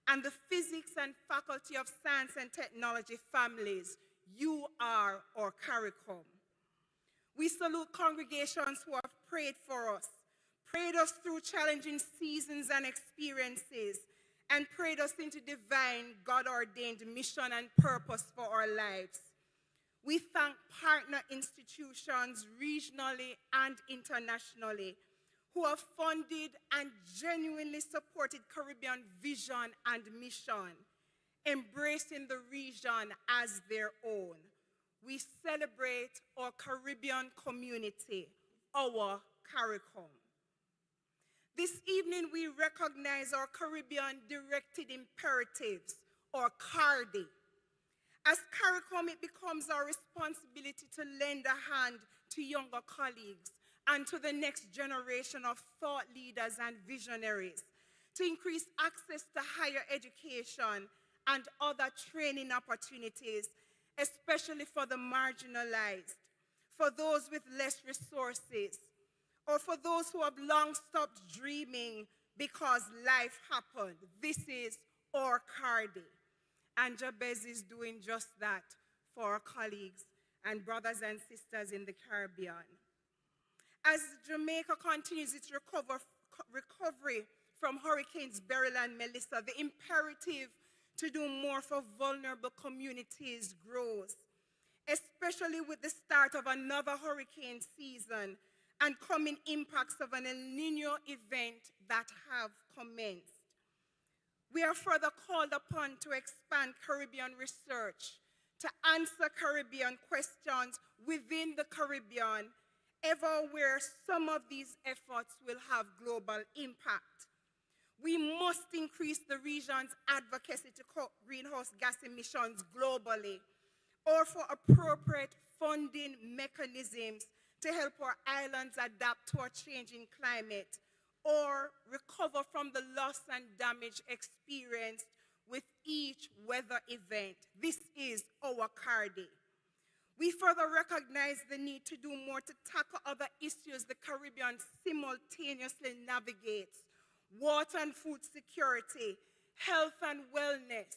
S2: and the Physics and Faculty of Science and Technology families. You are our CARICOM. We salute congregations who have prayed for us, prayed us through challenging seasons and experiences, and prayed us into divine, God-ordained mission and purpose for our lives. We thank partner institutions regionally and internationally who have funded and genuinely supported Caribbean vision and mission, embracing the region as their own. We celebrate our Caribbean community, our CARICOM. This evening, we recognize our Caribbean Directed Imperatives, or CARDI. As CARICOM, it becomes our responsibility to lend a hand to younger colleagues and to the next generation of thought leaders and visionaries to increase access to higher education and other training opportunities, especially for the marginalized, for those with less resources, or for those who have long stopped dreaming because life happened. This is our CARDI. And Jabez is doing just that for our colleagues and brothers and sisters in the Caribbean. As Jamaica continues its recovery from Hurricanes Beryl and Melissa, the imperative to do more for vulnerable communities grows, especially with the start of another hurricane season and coming impacts of an El Nino event that have commenced. We are further called upon to expand Caribbean research, to answer Caribbean questions within the Caribbean, ever where some of these efforts will have global impact. We must increase the region's advocacy to cut greenhouse gas emissions globally, or for appropriate funding mechanisms to help our islands adapt to our changing climate, or recover from the loss and damage experienced with each weather event. This is our CARDI. We further recognize the need to do more to tackle other issues the Caribbean simultaneously navigates: water and food security, health and wellness,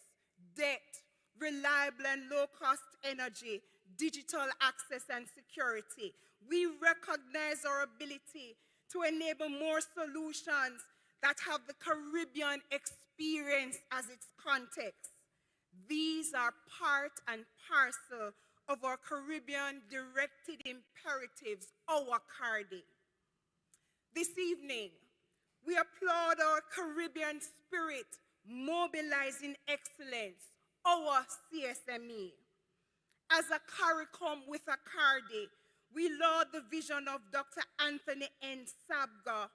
S2: debt, reliable and low-cost energy, digital access and security. We recognize our ability to enable more solutions that have the Caribbean experience as its context. These are part and parcel of our Caribbean-directed imperatives, our CARDI. This evening, we applaud our Caribbean spirit, mobilizing excellence, our CSME. As a CARICOM with a CARDI, we laud the vision of Dr. Anthony N. Sabga,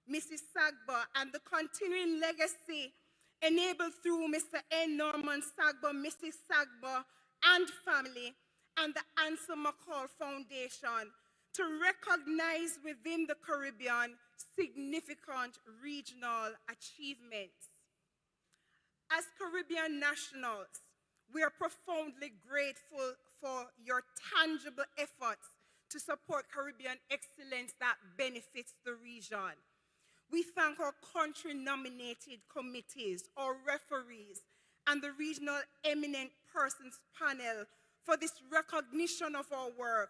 S2: Mrs. Sagba, and the continuing legacy enabled through Mr. N. Norman Sagba, Mrs. Sagba, and family, and the Ansel McCall Foundation to recognize within the Caribbean significant regional achievements. As Caribbean nationals, we are profoundly grateful for your tangible efforts to support Caribbean excellence that benefits the region. We thank our country-nominated committees, our referees, and the Regional Eminent Persons Panel for this recognition of our work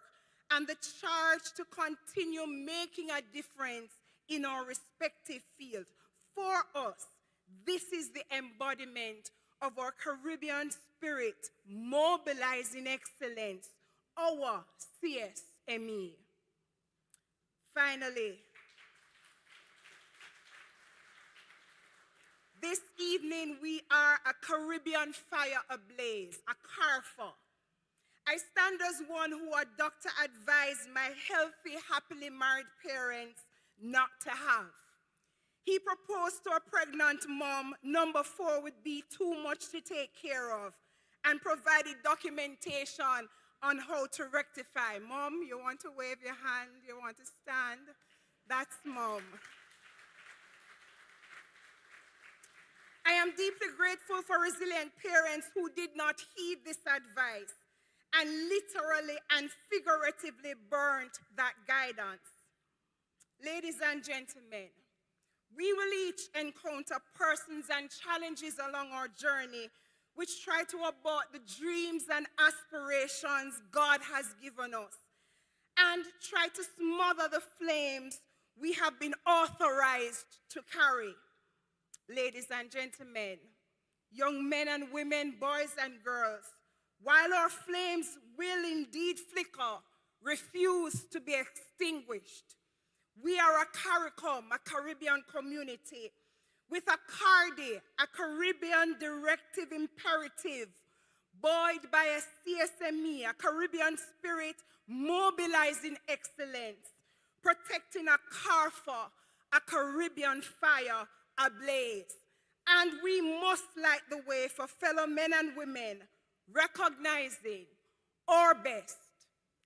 S2: and the charge to continue making a difference in our respective fields. For us, this is the embodiment of our Caribbean spirit, mobilizing excellence, our CSME. Finally, this evening we are a Caribbean fire ablaze, a CARFA. I stand as one who a doctor advised my healthy, happily married parents not to have. He proposed to a pregnant mom, number 4 would be too much to take care of, and provided documentation on how to rectify. Mom, you want to wave your hand, you want to stand? That's mom. I am deeply grateful for resilient parents who did not heed this advice and literally and figuratively burnt that guidance. Ladies and gentlemen, we will each encounter persons and challenges along our journey which try to abort the dreams and aspirations God has given us and try to smother the flames we have been authorized to carry. Ladies and gentlemen, young men and women, boys and girls, while our flames will indeed flicker, refuse to be extinguished, we are a CARICOM, a Caribbean community, with a CARDI, a Caribbean directive imperative, buoyed by a CSME, a Caribbean spirit mobilizing excellence, protecting a CARFA, a Caribbean fire ablaze. And we must light the way for fellow men and women, recognizing our best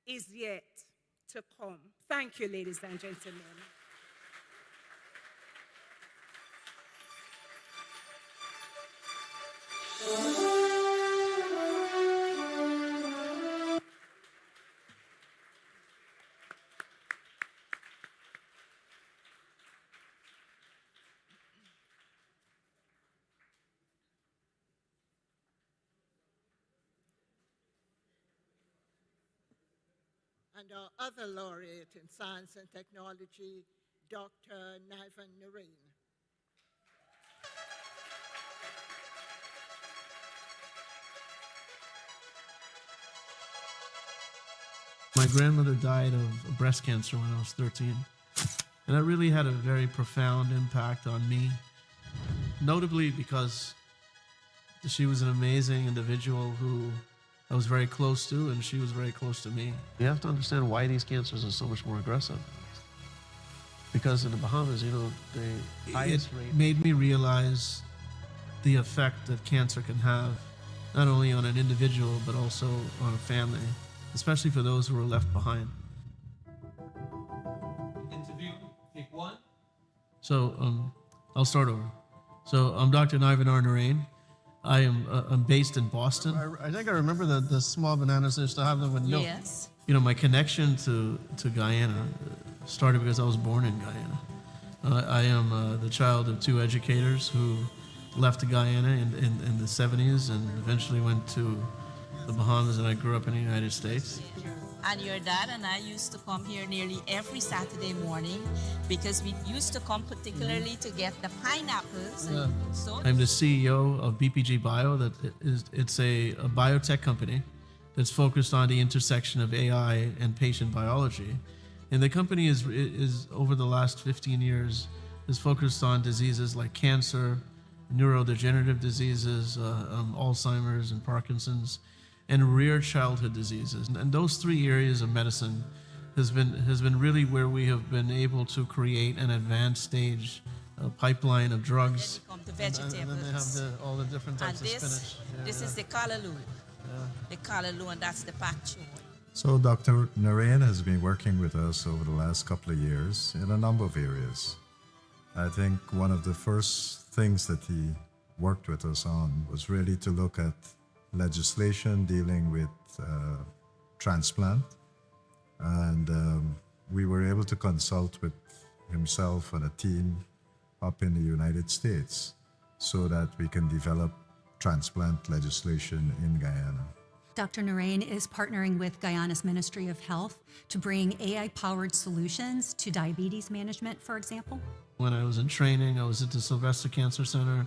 S2: is yet to come. Thank you, ladies and gentlemen.
S1: And our other laureate in science and technology, Dr. Niven R Narain.
S3: My grandmother died of breast cancer when I was 13. And that really had a very profound impact on me, notably because she was an amazing individual who I was very close to, and she was very close to me. You have to understand why these cancers are so much more aggressive. Because in the Bahamas, the highest rate made me realize the effect that cancer can have, not only on an individual, but also on a family, especially for those who are left behind.
S11: Interview, pick one.
S3: So I'll start over. So I'm Dr. Niven R Narain. I'm based in Boston. I think I remember the small bananas. They used to have them with milk.
S4: Yes.
S3: My connection to Guyana started because I was born in Guyana. I am the child of two educators who left Guyana in the 70s and eventually went to the Bahamas, and I grew up in the United States.
S4: And your dad and I used to come here nearly every Saturday morning because we used to come particularly to get the pineapples.
S3: Yeah.
S4: And so
S3: I'm the CEO of BPG Bio. It's a biotech company that's focused on the intersection of AI and patient biology. And the company is over the last 15 years is focused on diseases like cancer, neurodegenerative diseases, Alzheimer's and Parkinson's, and rare childhood diseases. And those three areas of medicine has been really where we have been able to create an advanced stage pipeline of drugs.
S4: come to vegetables.
S3: And then they have all the different types of spinach.
S4: This is the callaloo. The callaloo, and that's the pak choy.
S5: So Dr. Narain has been working with us over the last couple of years in a number of areas. I think one of the first things that he worked with us on was really to look at legislation dealing with transplant. And we were able to consult with himself and a team up in the United States so that we can develop transplant legislation in Guyana.
S24: Dr. Narain is partnering with Guyana's Ministry of Health to bring AI-powered solutions to diabetes management, for example.
S3: When I was in training, I was at the Sylvester Cancer Center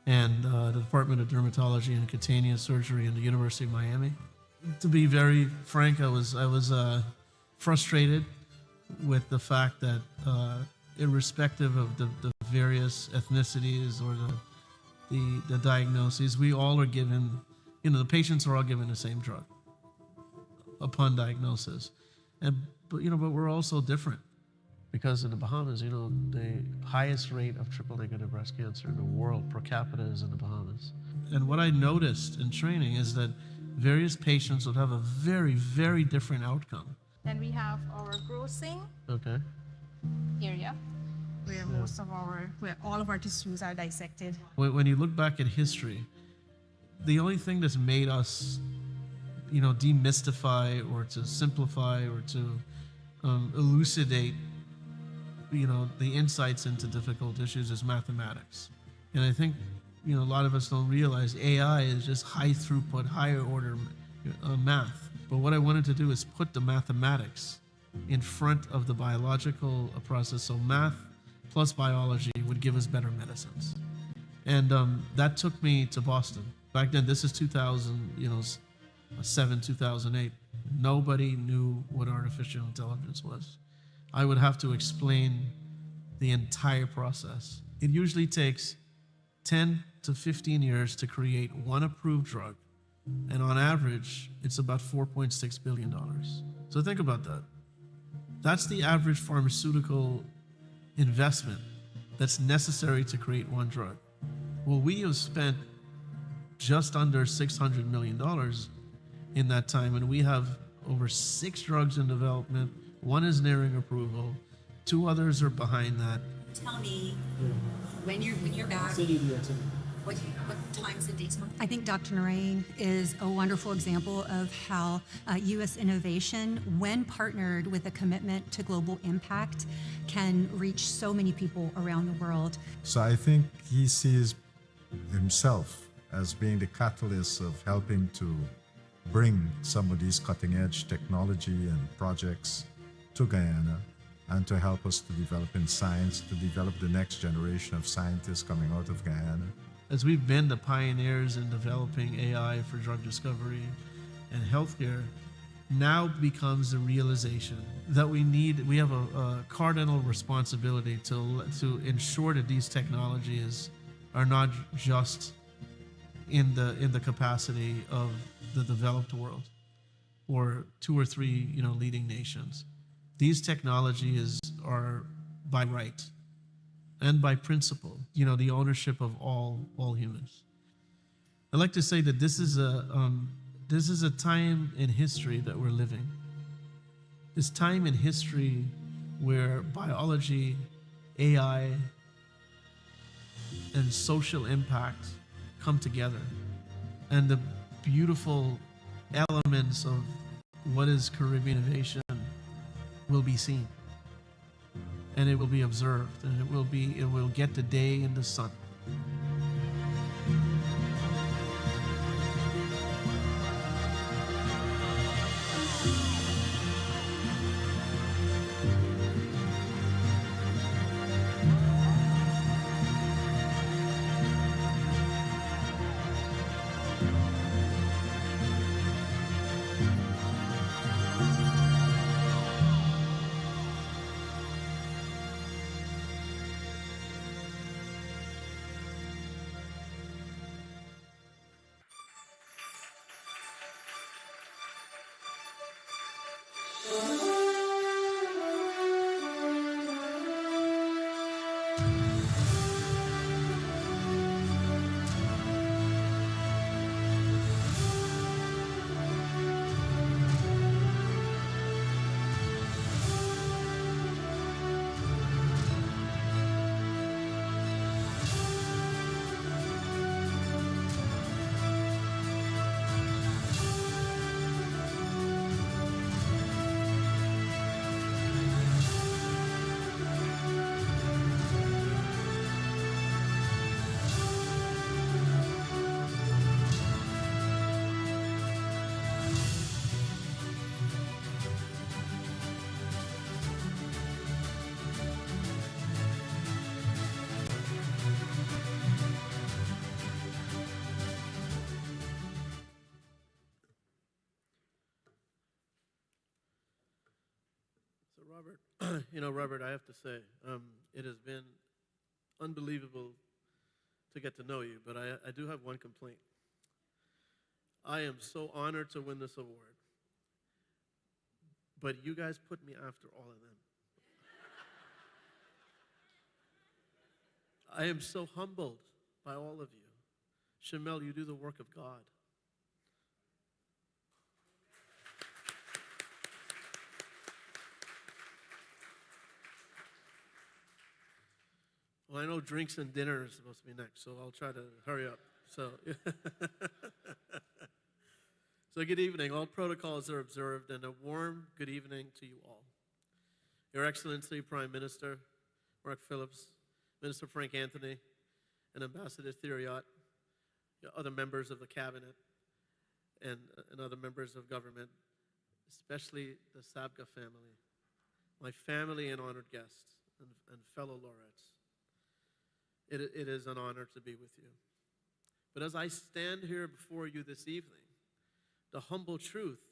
S3: and the Department of Dermatology and Cutaneous Surgery in the University of Miami. To be very frank, I was frustrated with the fact that irrespective of the various ethnicities or the diagnoses, we all are given, the patients are all given the same drug upon diagnosis. But we're also different. Because in the Bahamas, the highest rate of triple-negative breast cancer in the world per capita is in the Bahamas. And what I noticed in training is that various patients would have a very, very different outcome.
S25: Then we have our grossing
S3: Okay.
S25: area, where where all of our tissues are dissected.
S3: When you look back at history, the only thing that's made us, demystify or to simplify or to elucidate the insights into difficult issues is mathematics. And I think, a lot of us don't realize AI is just high throughput, higher order math. But what I wanted to do is put the mathematics in front of the biological process. So math plus biology would give us better medicines. And that took me to Boston. Back then, this is 2007, 2008. Nobody knew what artificial intelligence was. I would have to explain the entire process. It usually takes 10 to 15 years to create one approved drug. And on average, it's about $4.6 billion. So think about that. That's the average pharmaceutical investment that's necessary to create one drug. Well, we have spent just under $600 million in that time, and we have over 6 drugs in development. One is nearing approval. 2 others are behind that.
S24: Tell me, when you're back, what times and dates? I think Dr. Narain is a wonderful example of how U.S. innovation, when partnered with a commitment to global impact, can reach so many people around the world.
S5: So I think he sees himself as being the catalyst of helping to bring some of these cutting-edge technology and projects to Guyana and to help us to develop in science, to develop the next generation of scientists coming out of Guyana.
S3: As we've been the pioneers in developing AI for drug discovery and healthcare, now becomes the realization that we have a cardinal responsibility to ensure that these technologies are not just in the capacity of the developed world or 2 or 3 leading nations. These technologies are by right and by principle, the ownership of all humans. I'd like to say that this is a time in history that we're living. This time in history where biology, AI, and social impact come together, and the beautiful elements of what is Caribbean innovation will be seen, and it will be observed, and it will get the day in the sun. Robert, I have to say, it has been unbelievable to get to know you, but I do have one complaint. I am so honored to win this award, but you guys put me after all of them. I am so humbled by all of you. Shamelle, you do the work of God. Well, I know drinks and dinner is supposed to be next, so I'll try to hurry up. So good evening. All protocols are observed, and a warm good evening to you all. Your Excellency, Prime Minister Mark Phillips, Minister Frank Anthony, and Ambassador Theriot, other members of the Cabinet, and other members of government, especially the Sabga family, my family and honored guests, and fellow laureates. It is an honor to be with you. But as I stand here before you this evening, the humble truth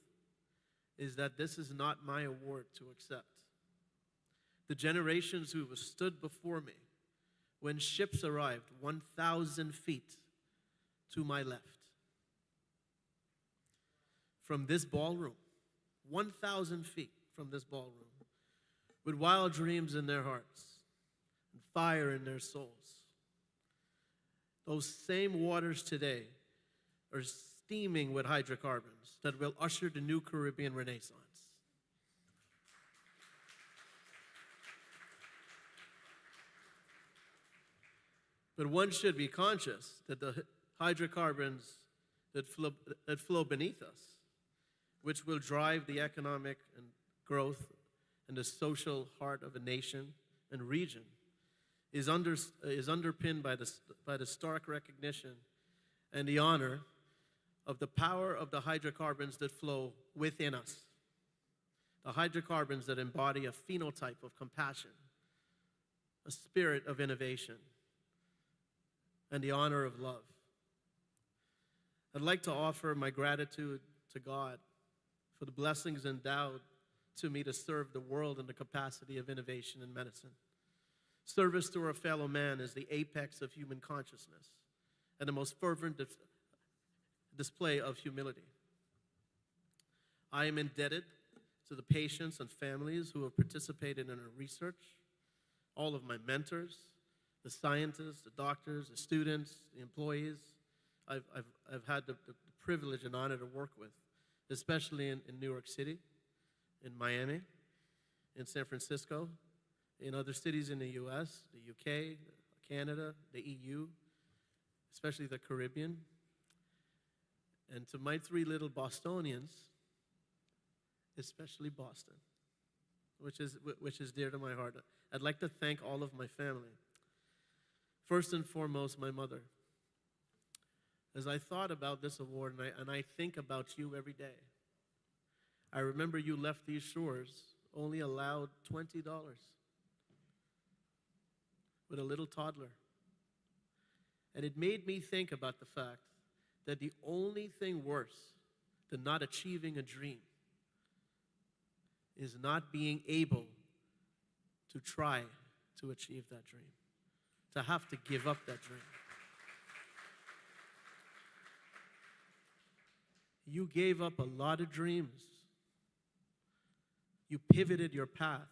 S3: is that this is not my award to accept. The generations who have stood before me when ships arrived 1,000 feet to my left, from this ballroom, 1,000 feet from this ballroom, with wild dreams in their hearts and fire in their souls. Those same waters today are steaming with hydrocarbons that will usher the new Caribbean Renaissance. But one should be conscious that the hydrocarbons that flow beneath us, which will drive the economic and growth and the social heart of a nation and region, is underpinned by the stark recognition and the honor of the power of the hydrocarbons that flow within us. The hydrocarbons that embody a phenotype of compassion, a spirit of innovation, and the honor of love. I'd like to offer my gratitude to God for the blessings endowed to me to serve the world in the capacity of innovation in medicine. Service to our fellow man is the apex of human consciousness and the most fervent display of humility. I am indebted to the patients and families who have participated in our research, all of my mentors, the scientists, the doctors, the students, the employees I've had the privilege and honor to work with, especially in New York City, in Miami, in San Francisco, in other cities in the US, the UK, Canada, the EU, especially the Caribbean. And to my three little Bostonians, especially Boston, which is dear to my heart. I'd like to thank all of my family. First and foremost, my mother. As I thought about this award, and I think about you every day, I remember you left these shores only allowed $20 with a little toddler. And it made me think about the fact that the only thing worse than not achieving a dream is not being able to try to achieve that dream, to have to give up that dream. You gave up a lot of dreams. You pivoted your path.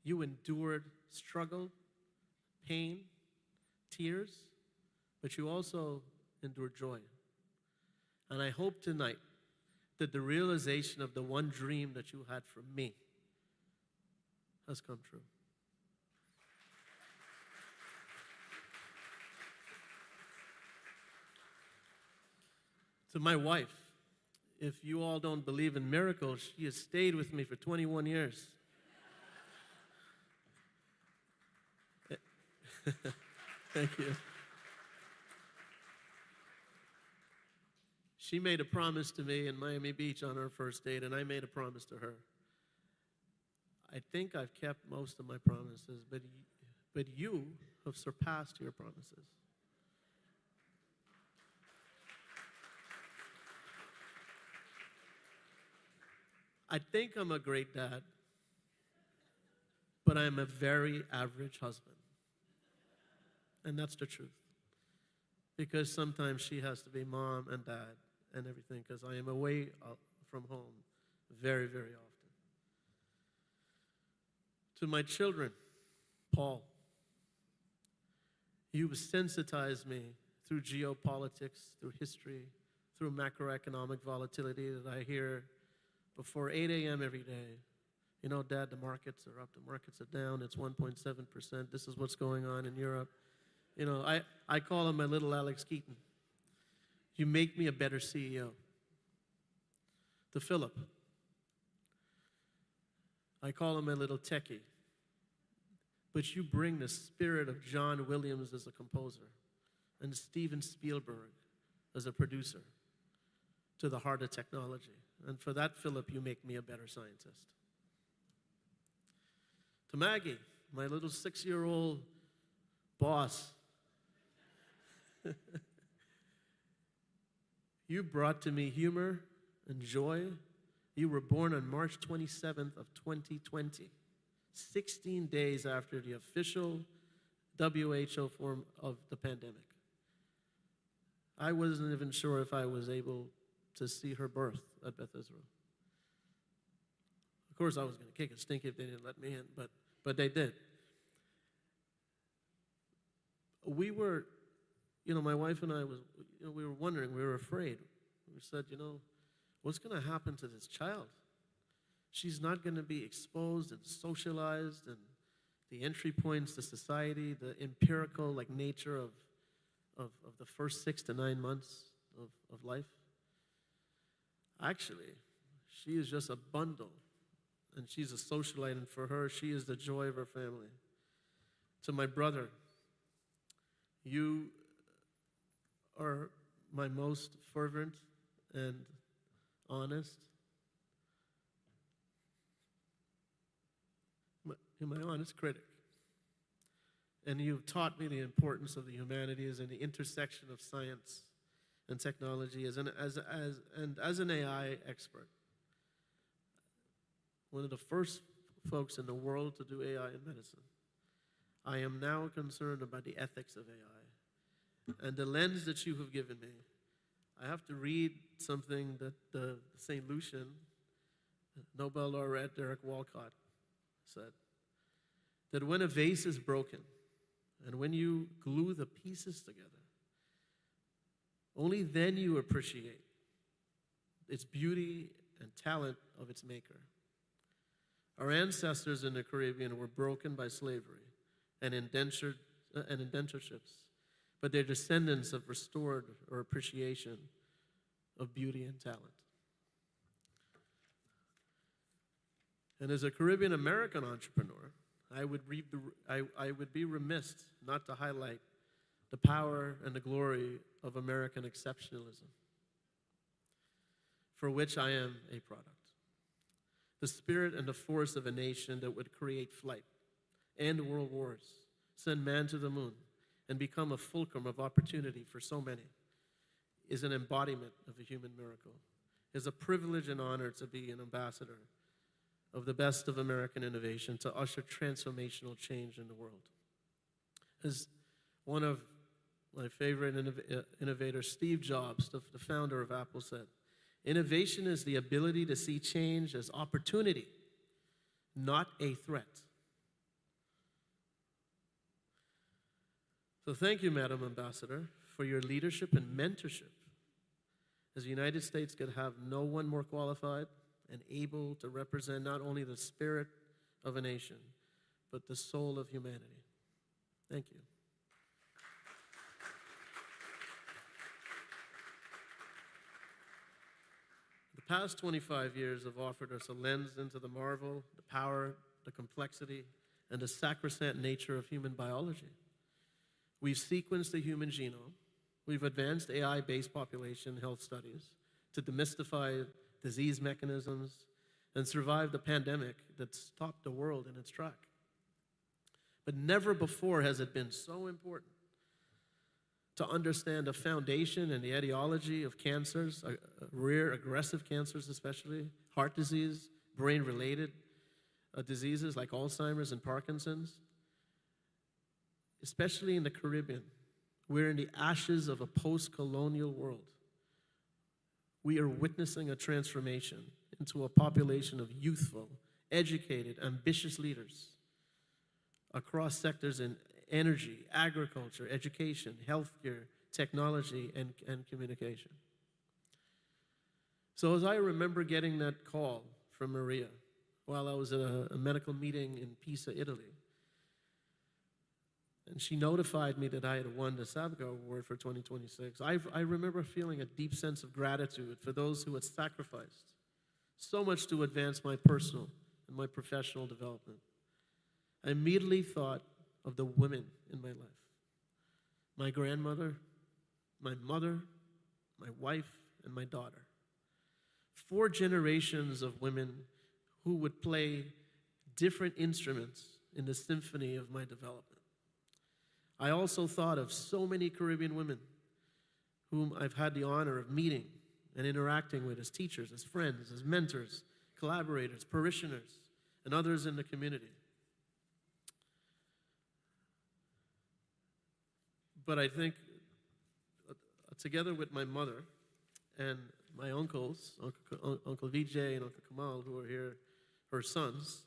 S3: You endured struggle, pain, tears, but you also endured joy. And I hope tonight that the realization of the one dream that you had for me has come true. To my wife, if you all don't believe in miracles, she has stayed with me for 21 years. Thank you. She made a promise to me in Miami Beach on our first date, and I made a promise to her. I think I've kept most of my promises, but you have surpassed your promises. I think I'm a great dad, but I'm a very average husband. And that's the truth. Because sometimes she has to be mom and dad and everything, because I am away from home very, very often. To my children, Paul, you've sensitized me through geopolitics, through history, through macroeconomic volatility that I hear before 8 a.m. every day. You know, Dad, the markets are up, the markets are down, it's 1.7%, this is what's going on in Europe. You know, I call him my little Alex Keaton. You make me a better CEO. To Philip, I call him my little techie. But you bring the spirit of John Williams as a composer and Steven Spielberg as a producer to the heart of technology. And for that, Philip, you make me a better scientist. To Maggie, my little 6-year-old boss, you brought to me humor and joy. You were born on March 27th of 2020, 16 days after the official WHO form of the pandemic. I wasn't even sure if I was able to see her birth at Beth Israel. Of course, I was going to kick a stink if they didn't let me in, but they did. We were, my wife and I we were wondering, we were afraid. We said, what's going to happen to this child? She's not going to be exposed and socialized, and the entry points to society, the empirical nature of the first 6 to 9 months of life. Actually, she is just a bundle, and she's a socialite, and for her, she is the joy of her family. To my brother, you are my most fervent and honest, my honest critic. And you've taught me the importance of the humanities and the intersection of science and technology and as an AI expert. One of the first folks in the world to do AI in medicine. I am now concerned about the ethics of AI and the lens that you have given me. I have to read something that the St. Lucian, Nobel laureate Derek Walcott said, that when a vase is broken and when you glue the pieces together, only then you appreciate its beauty and talent of its maker. Our ancestors in the Caribbean were broken by slavery and indenturships, but their descendants have restored our appreciation of beauty and talent. And as a Caribbean American entrepreneur, I would be remiss not to highlight the power and the glory of American exceptionalism, for which I am a product. The spirit and the force of a nation that would create flight, end world wars, send man to the moon, and become a fulcrum of opportunity for so many is an embodiment of a human miracle. It is a privilege and honor to be an ambassador of the best of American innovation to usher transformational change in the world. As one of my favorite innovators, Steve Jobs, the founder of Apple, said, "Innovation is the ability to see change as opportunity, not a threat." So thank you, Madam Ambassador, for your leadership and mentorship, as the United States could have no one more qualified and able to represent not only the spirit of a nation, but the soul of humanity. Thank you. The past 25 years have offered us a lens into the marvel, the power, the complexity, and the sacrosanct nature of human biology. We've sequenced the human genome. We've advanced AI-based population health studies to demystify disease mechanisms and survive the pandemic that stopped the world in its track. But never before has it been so important to understand the foundation and the etiology of cancers, rare aggressive cancers especially, heart disease, brain-related diseases like Alzheimer's and Parkinson's. Especially in the Caribbean, we're in the ashes of a post-colonial world. We are witnessing a transformation into a population of youthful, educated, ambitious leaders across sectors in energy, agriculture, education, healthcare, technology, and communication. So as I remember getting that call from Maria while I was at a medical meeting in Pisa, Italy, and she notified me that I had won the SABCA Award for 2026. I remember feeling a deep sense of gratitude for those who had sacrificed so much to advance my personal and my professional development. I immediately thought of the women in my life. My grandmother, my mother, my wife, and my daughter. 4 generations of women who would play different instruments in the symphony of my development. I also thought of so many Caribbean women whom I've had the honor of meeting and interacting with as teachers, as friends, as mentors, collaborators, parishioners, and others in the community. But I think together with my mother and my uncles, Uncle Vijay and Uncle Kamal, who are here, her sons,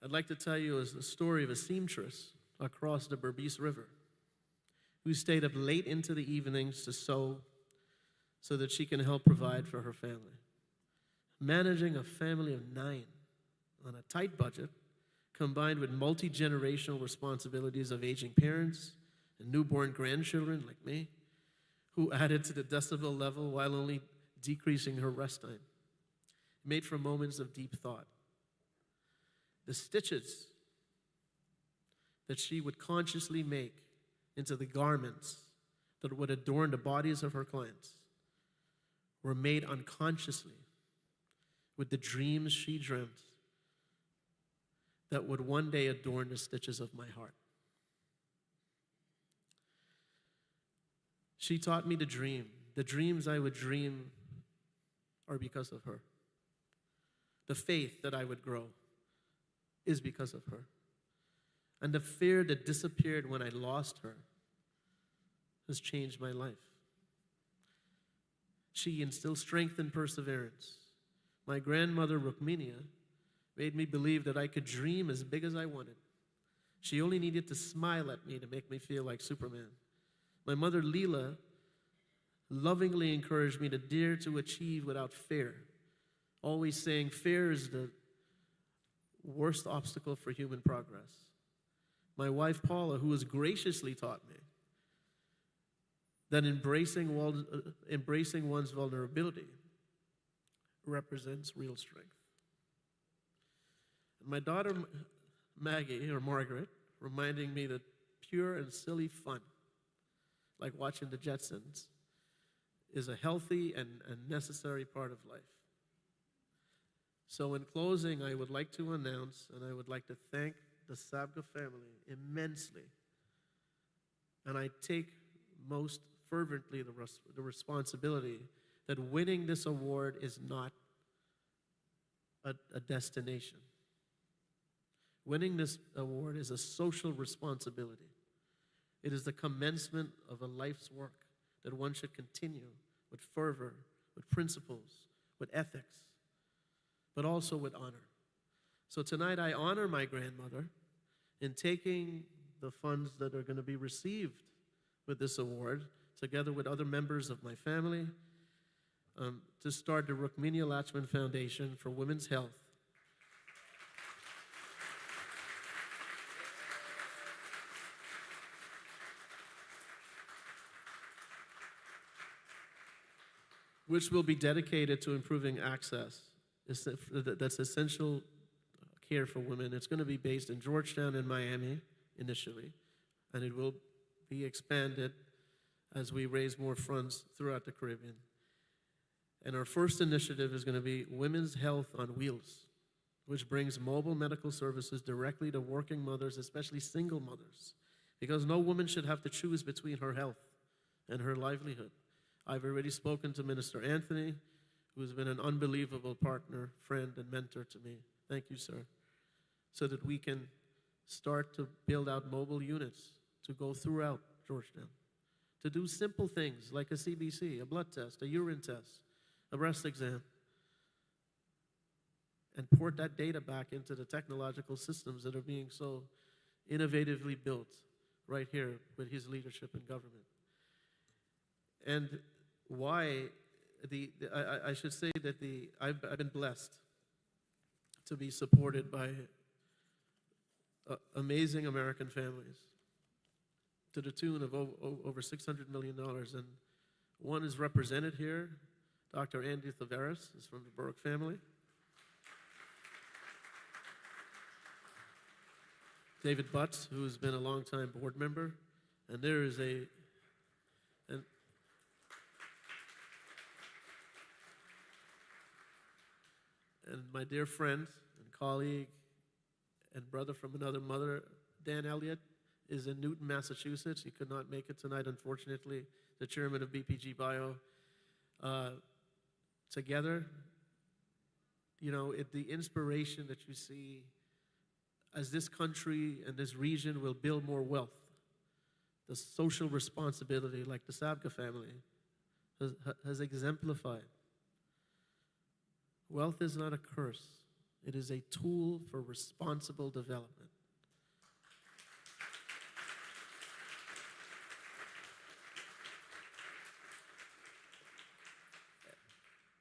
S3: I'd like to tell you the story of a seamstress across the Berbice River who stayed up late into the evenings to sew so that she can help provide for her family. Managing a family of 9 on a tight budget, combined with multi-generational responsibilities of aging parents and newborn grandchildren like me, who added to the decibel level while only decreasing her rest time, made for moments of deep thought. The stitches that she would consciously make into the garments that would adorn the bodies of her clients were made unconsciously with the dreams she dreamt that would one day adorn the stitches of my heart. She taught me to dream. The dreams I would dream are because of her. The faith that I would grow is because of her. And the fear that disappeared when I lost her has changed my life. She instilled strength and perseverance. My grandmother, Rukminia, made me believe that I could dream as big as I wanted. She only needed to smile at me to make me feel like Superman. My mother, Leela, lovingly encouraged me to dare to achieve without fear, always saying fear is the worst obstacle for human progress. My wife, Paula, who has graciously taught me that embracing one's vulnerability represents real strength. And my daughter, Maggie, or Margaret, reminding me that pure and silly fun, like watching the Jetsons, is a healthy and necessary part of life. So in closing, I would like to announce, and I would like to thank the Sabga family immensely. And I take most fervently the responsibility that winning this award is not a destination. Winning this award is a social responsibility. It is the commencement of a life's work that one should continue with fervor, with principles, with ethics, but also with honor. So tonight I honor my grandmother in taking the funds that are going to be received with this award, together with other members of my family, to start the Rukminia Latchman Foundation for Women's Health. Which will be dedicated to improving access. That's essential care for women. It's going to be based in Georgetown and Miami initially, and it will be expanded as we raise more funds throughout the Caribbean. And our first initiative is going to be Women's Health on Wheels, which brings mobile medical services directly to working mothers, especially single mothers, because no woman should have to choose between her health and her livelihood. I've already spoken to Minister Anthony, who's been an unbelievable partner, friend, and mentor to me. Thank you, sir. So that we can start to build out mobile units to go throughout Georgetown, to do simple things like a CBC, a blood test, a urine test, a breast exam, and port that data back into the technological systems that are being so innovatively built right here with his leadership in government. And why I should say that I've been blessed to be supported by amazing American families to the tune of over $600 million. And one is represented here. Dr. Andy Tavares is from the Burke family. David Butts, who's been a longtime board member. And there is and my dear friend and colleague and brother from another mother, Dan Elliott, is in Newton, Massachusetts. He could not make it tonight, unfortunately. The chairman of BPG Bio. Together, you know, the inspiration that you see as this country and this region will build more wealth, the social responsibility, like the Sabga family has exemplified. Wealth is not a curse. It is a tool for responsible development.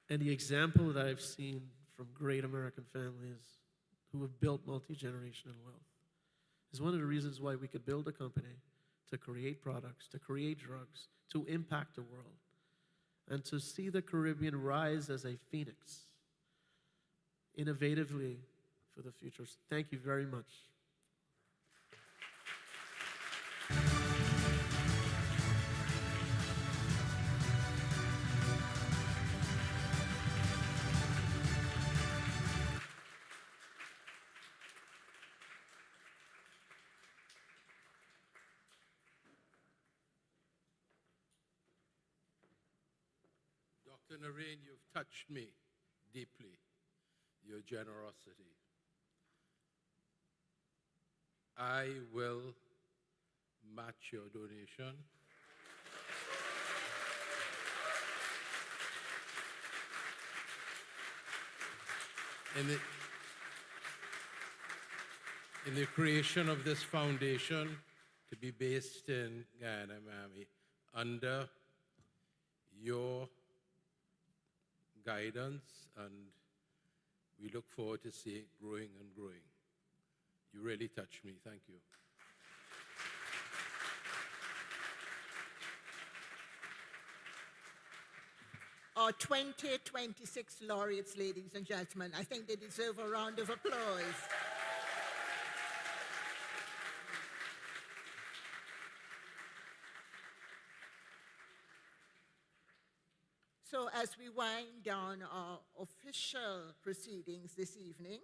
S3: And the example that I've seen from great American families who have built multi-generational wealth is one of the reasons why we could build a company to create products, to create drugs, to impact the world, and to see the Caribbean rise as a phoenix, innovatively for the future. Thank you very much.
S6: Dr. Narain, you've touched me deeply, your generosity. I will match your donation. In the creation of this foundation to be based in Guyana Marriott, under your guidance, and we look forward to see it growing and growing. You really touched me. Thank you.
S1: Our 2026 laureates, ladies and gentlemen, I think they deserve a round of applause. So as we wind down our official proceedings this evening,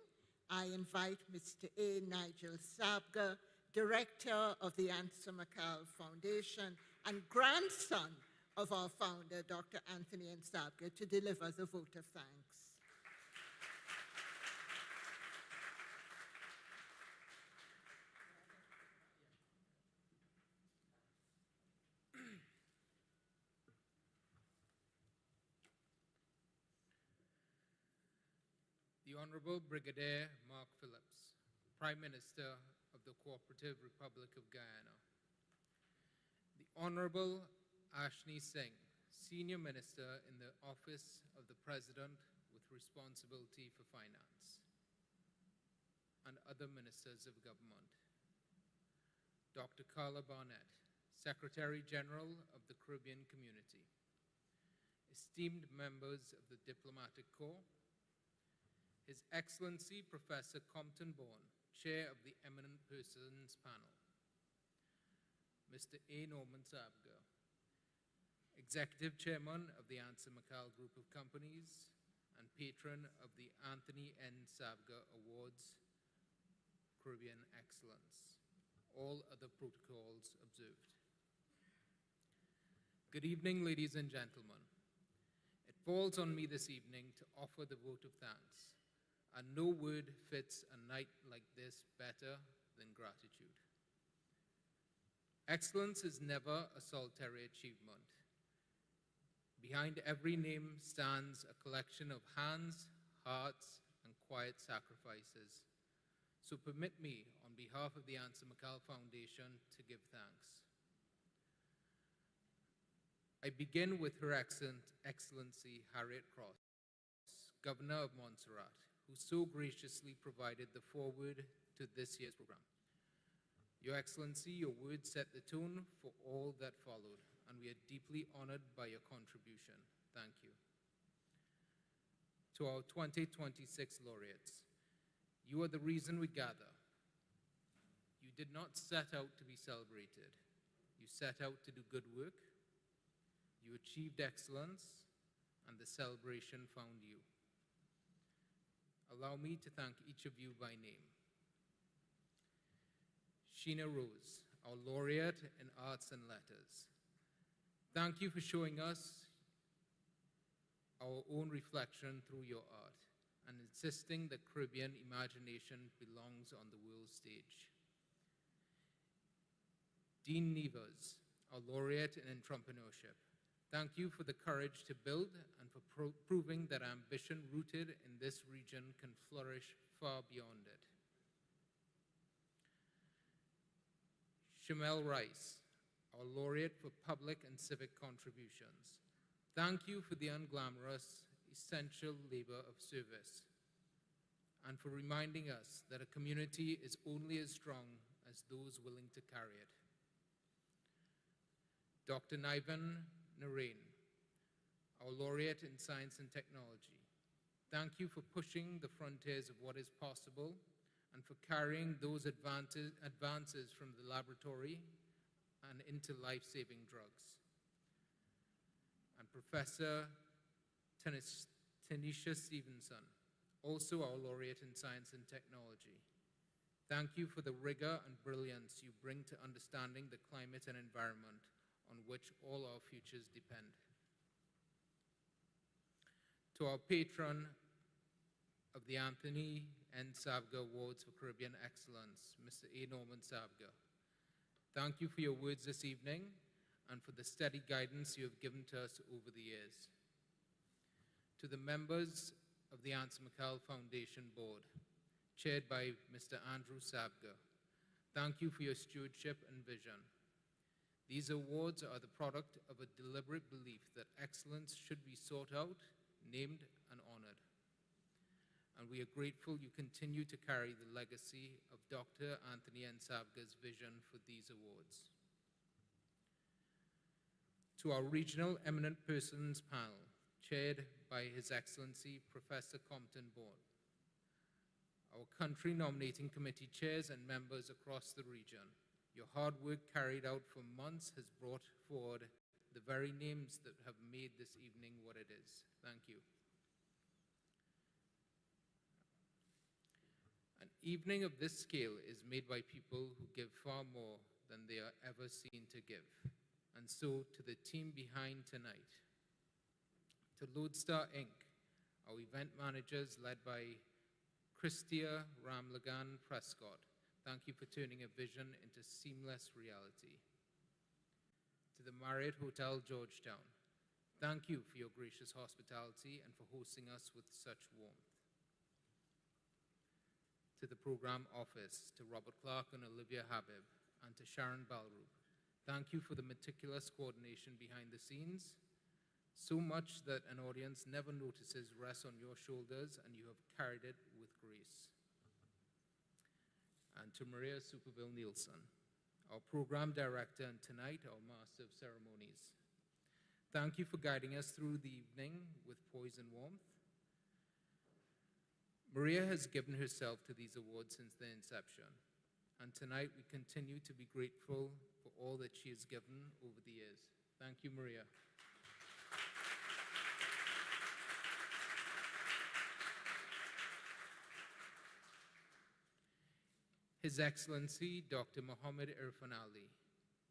S1: I invite Mr. A. Nigel Sabga, Director of the Ansa McCall Foundation and grandson of our founder, Dr. Anthony N. Sabga, to deliver the vote of thanks.
S7: The Honorable Brigadier Mark Phillips, Prime Minister of the Cooperative Republic of Guyana. The Honorable Ashni Singh, Senior Minister in the Office of the President with responsibility for finance, and other ministers of government. Dr. Carla Barnett, Secretary General of the Caribbean Community. Esteemed members of the Diplomatic Corps, His Excellency Professor Compton Bourne, Chair of the Eminent Persons Panel. Mr. A. Norman Sabga, Executive Chairman of the Ansa McCall Group of Companies and Patron of the Anthony N. Sabga Awards, Caribbean Excellence. All other protocols observed. Good evening, ladies and gentlemen. It falls on me this evening to offer the vote of thanks, and no word fits a night like this better than gratitude. Excellence is never a solitary achievement. Behind every name stands a collection of hands, hearts, and quiet sacrifices. So permit me, on behalf of the Ansa McCall Foundation, to give thanks. I begin with Her Excellency Harriet Cross, Governor of Montserrat, who so graciously provided the foreword to this year's program. Your Excellency, your words set the tone for all that followed, and we are deeply honored by your contribution. Thank you. To our 2026 laureates, you are the reason we gather. You did not set out to be celebrated. You set out to do good work. You achieved excellence, and the celebration found you. Allow me to thank each of you by name. Sheena Rose, our laureate in Arts and Letters. Thank you for showing us our own reflection through your art and insisting that Caribbean imagination belongs on the world stage. Dean Nevers, our laureate in entrepreneurship. Thank you for the courage to build and for proving that ambition rooted in this region can flourish far beyond it. Shamelle Rice, our laureate for public and civic contributions. Thank you for the unglamorous, essential labor of service and for reminding us that a community is only as strong as those willing to carry it. Dr. Niven R Narain, our laureate in science and technology. Thank you for pushing the frontiers of what is possible and for carrying those advances from the laboratory and into life-saving drugs. And Professor Tannecia Stephenson, also our laureate in science and technology. Thank you for the rigor and brilliance you bring to understanding the climate and environment on which all our futures depend. To our patron of the Anthony N. Sabga Awards for Caribbean Excellence, Mr. A. Norman Sabga. Thank you for your words this evening and for the steady guidance you have given to us over the years. To the members of the Ansa McCall Foundation Board, chaired by Mr. Andrew Sabga, thank you for your stewardship and vision. These awards are the product of a deliberate belief that excellence should be sought out, named, and honored. And we are grateful you continue to carry the legacy of Dr. Anthony N. Sabga's vision for these awards. To our Regional Eminent Persons panel, chaired by His Excellency Professor Compton Bourne, our country nominating committee chairs and members across the region, your hard work carried out for months has brought forward the very names that have made this evening what it is. Thank you. An evening of this scale is made by people who give far more than they are ever seen to give. And so, to the team behind tonight, to Lodestar Inc., our event managers led by Christia Ramlagan Prescott, thank you for turning a vision into seamless reality. To the Marriott Hotel Georgetown, thank you for your gracious hospitality and for hosting us with such warmth. To the program office, to Robert Clark and Olivia Habib, and to Sharon Balroob, thank you for the meticulous coordination behind the scenes. So much that an audience never notices rests on your shoulders, and you have carried it with grace. And to Maria Superville Nielsen, our program director, and tonight our master of ceremonies. Thank you for guiding us through the evening with poise and warmth. Maria has given herself to these awards since their inception, and tonight we continue to be grateful for all that she has given over the years. Thank you, Maria. His Excellency Dr. Mohammed Irfan Ali,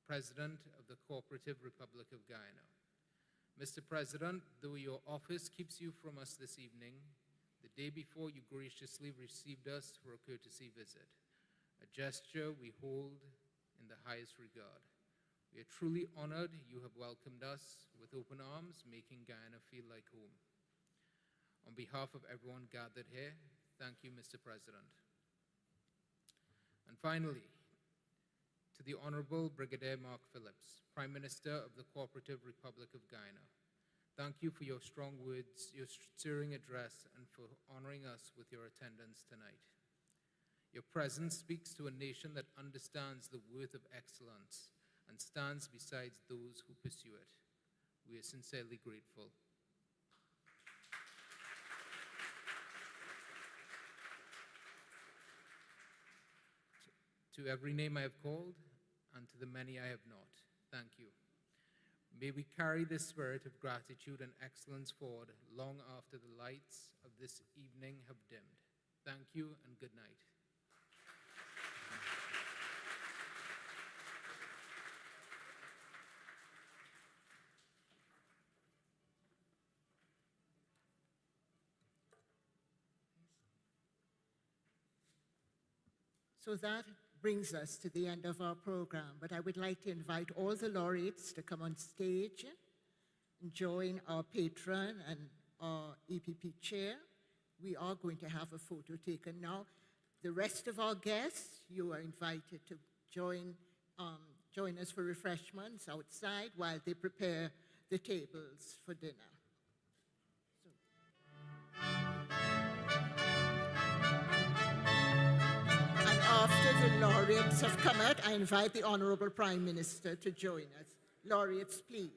S7: President of the Cooperative Republic of Guyana. Mr. President, though your office keeps you from us this evening, the day before you graciously received us for a courtesy visit, a gesture we hold in the highest regard. We are truly honored you have welcomed us with open arms, making Guyana feel like home. On behalf of everyone gathered here, thank you, Mr. President. And finally, to the Honorable Brigadier Mark Phillips, Prime Minister of the Cooperative Republic of Guyana. Thank you for your strong words, your stirring address, and for honoring us with your attendance tonight. Your presence speaks to a nation that understands the worth of excellence and stands beside those who pursue it. We are sincerely grateful. To every name I have called, and to the many I have not, thank you. May we carry this spirit of gratitude and excellence forward long after the lights of this evening have dimmed. Thank you and good night.
S1: So that brings us to the end of our program, but I would like to invite all the laureates to come on stage and join our patron and our EPP chair. We are going to have a photo taken now. The rest of our guests, you are invited to join us for refreshments outside while they prepare the tables for dinner. After the laureates have come out, I invite the Honorable Prime Minister to join us. Laureates, please.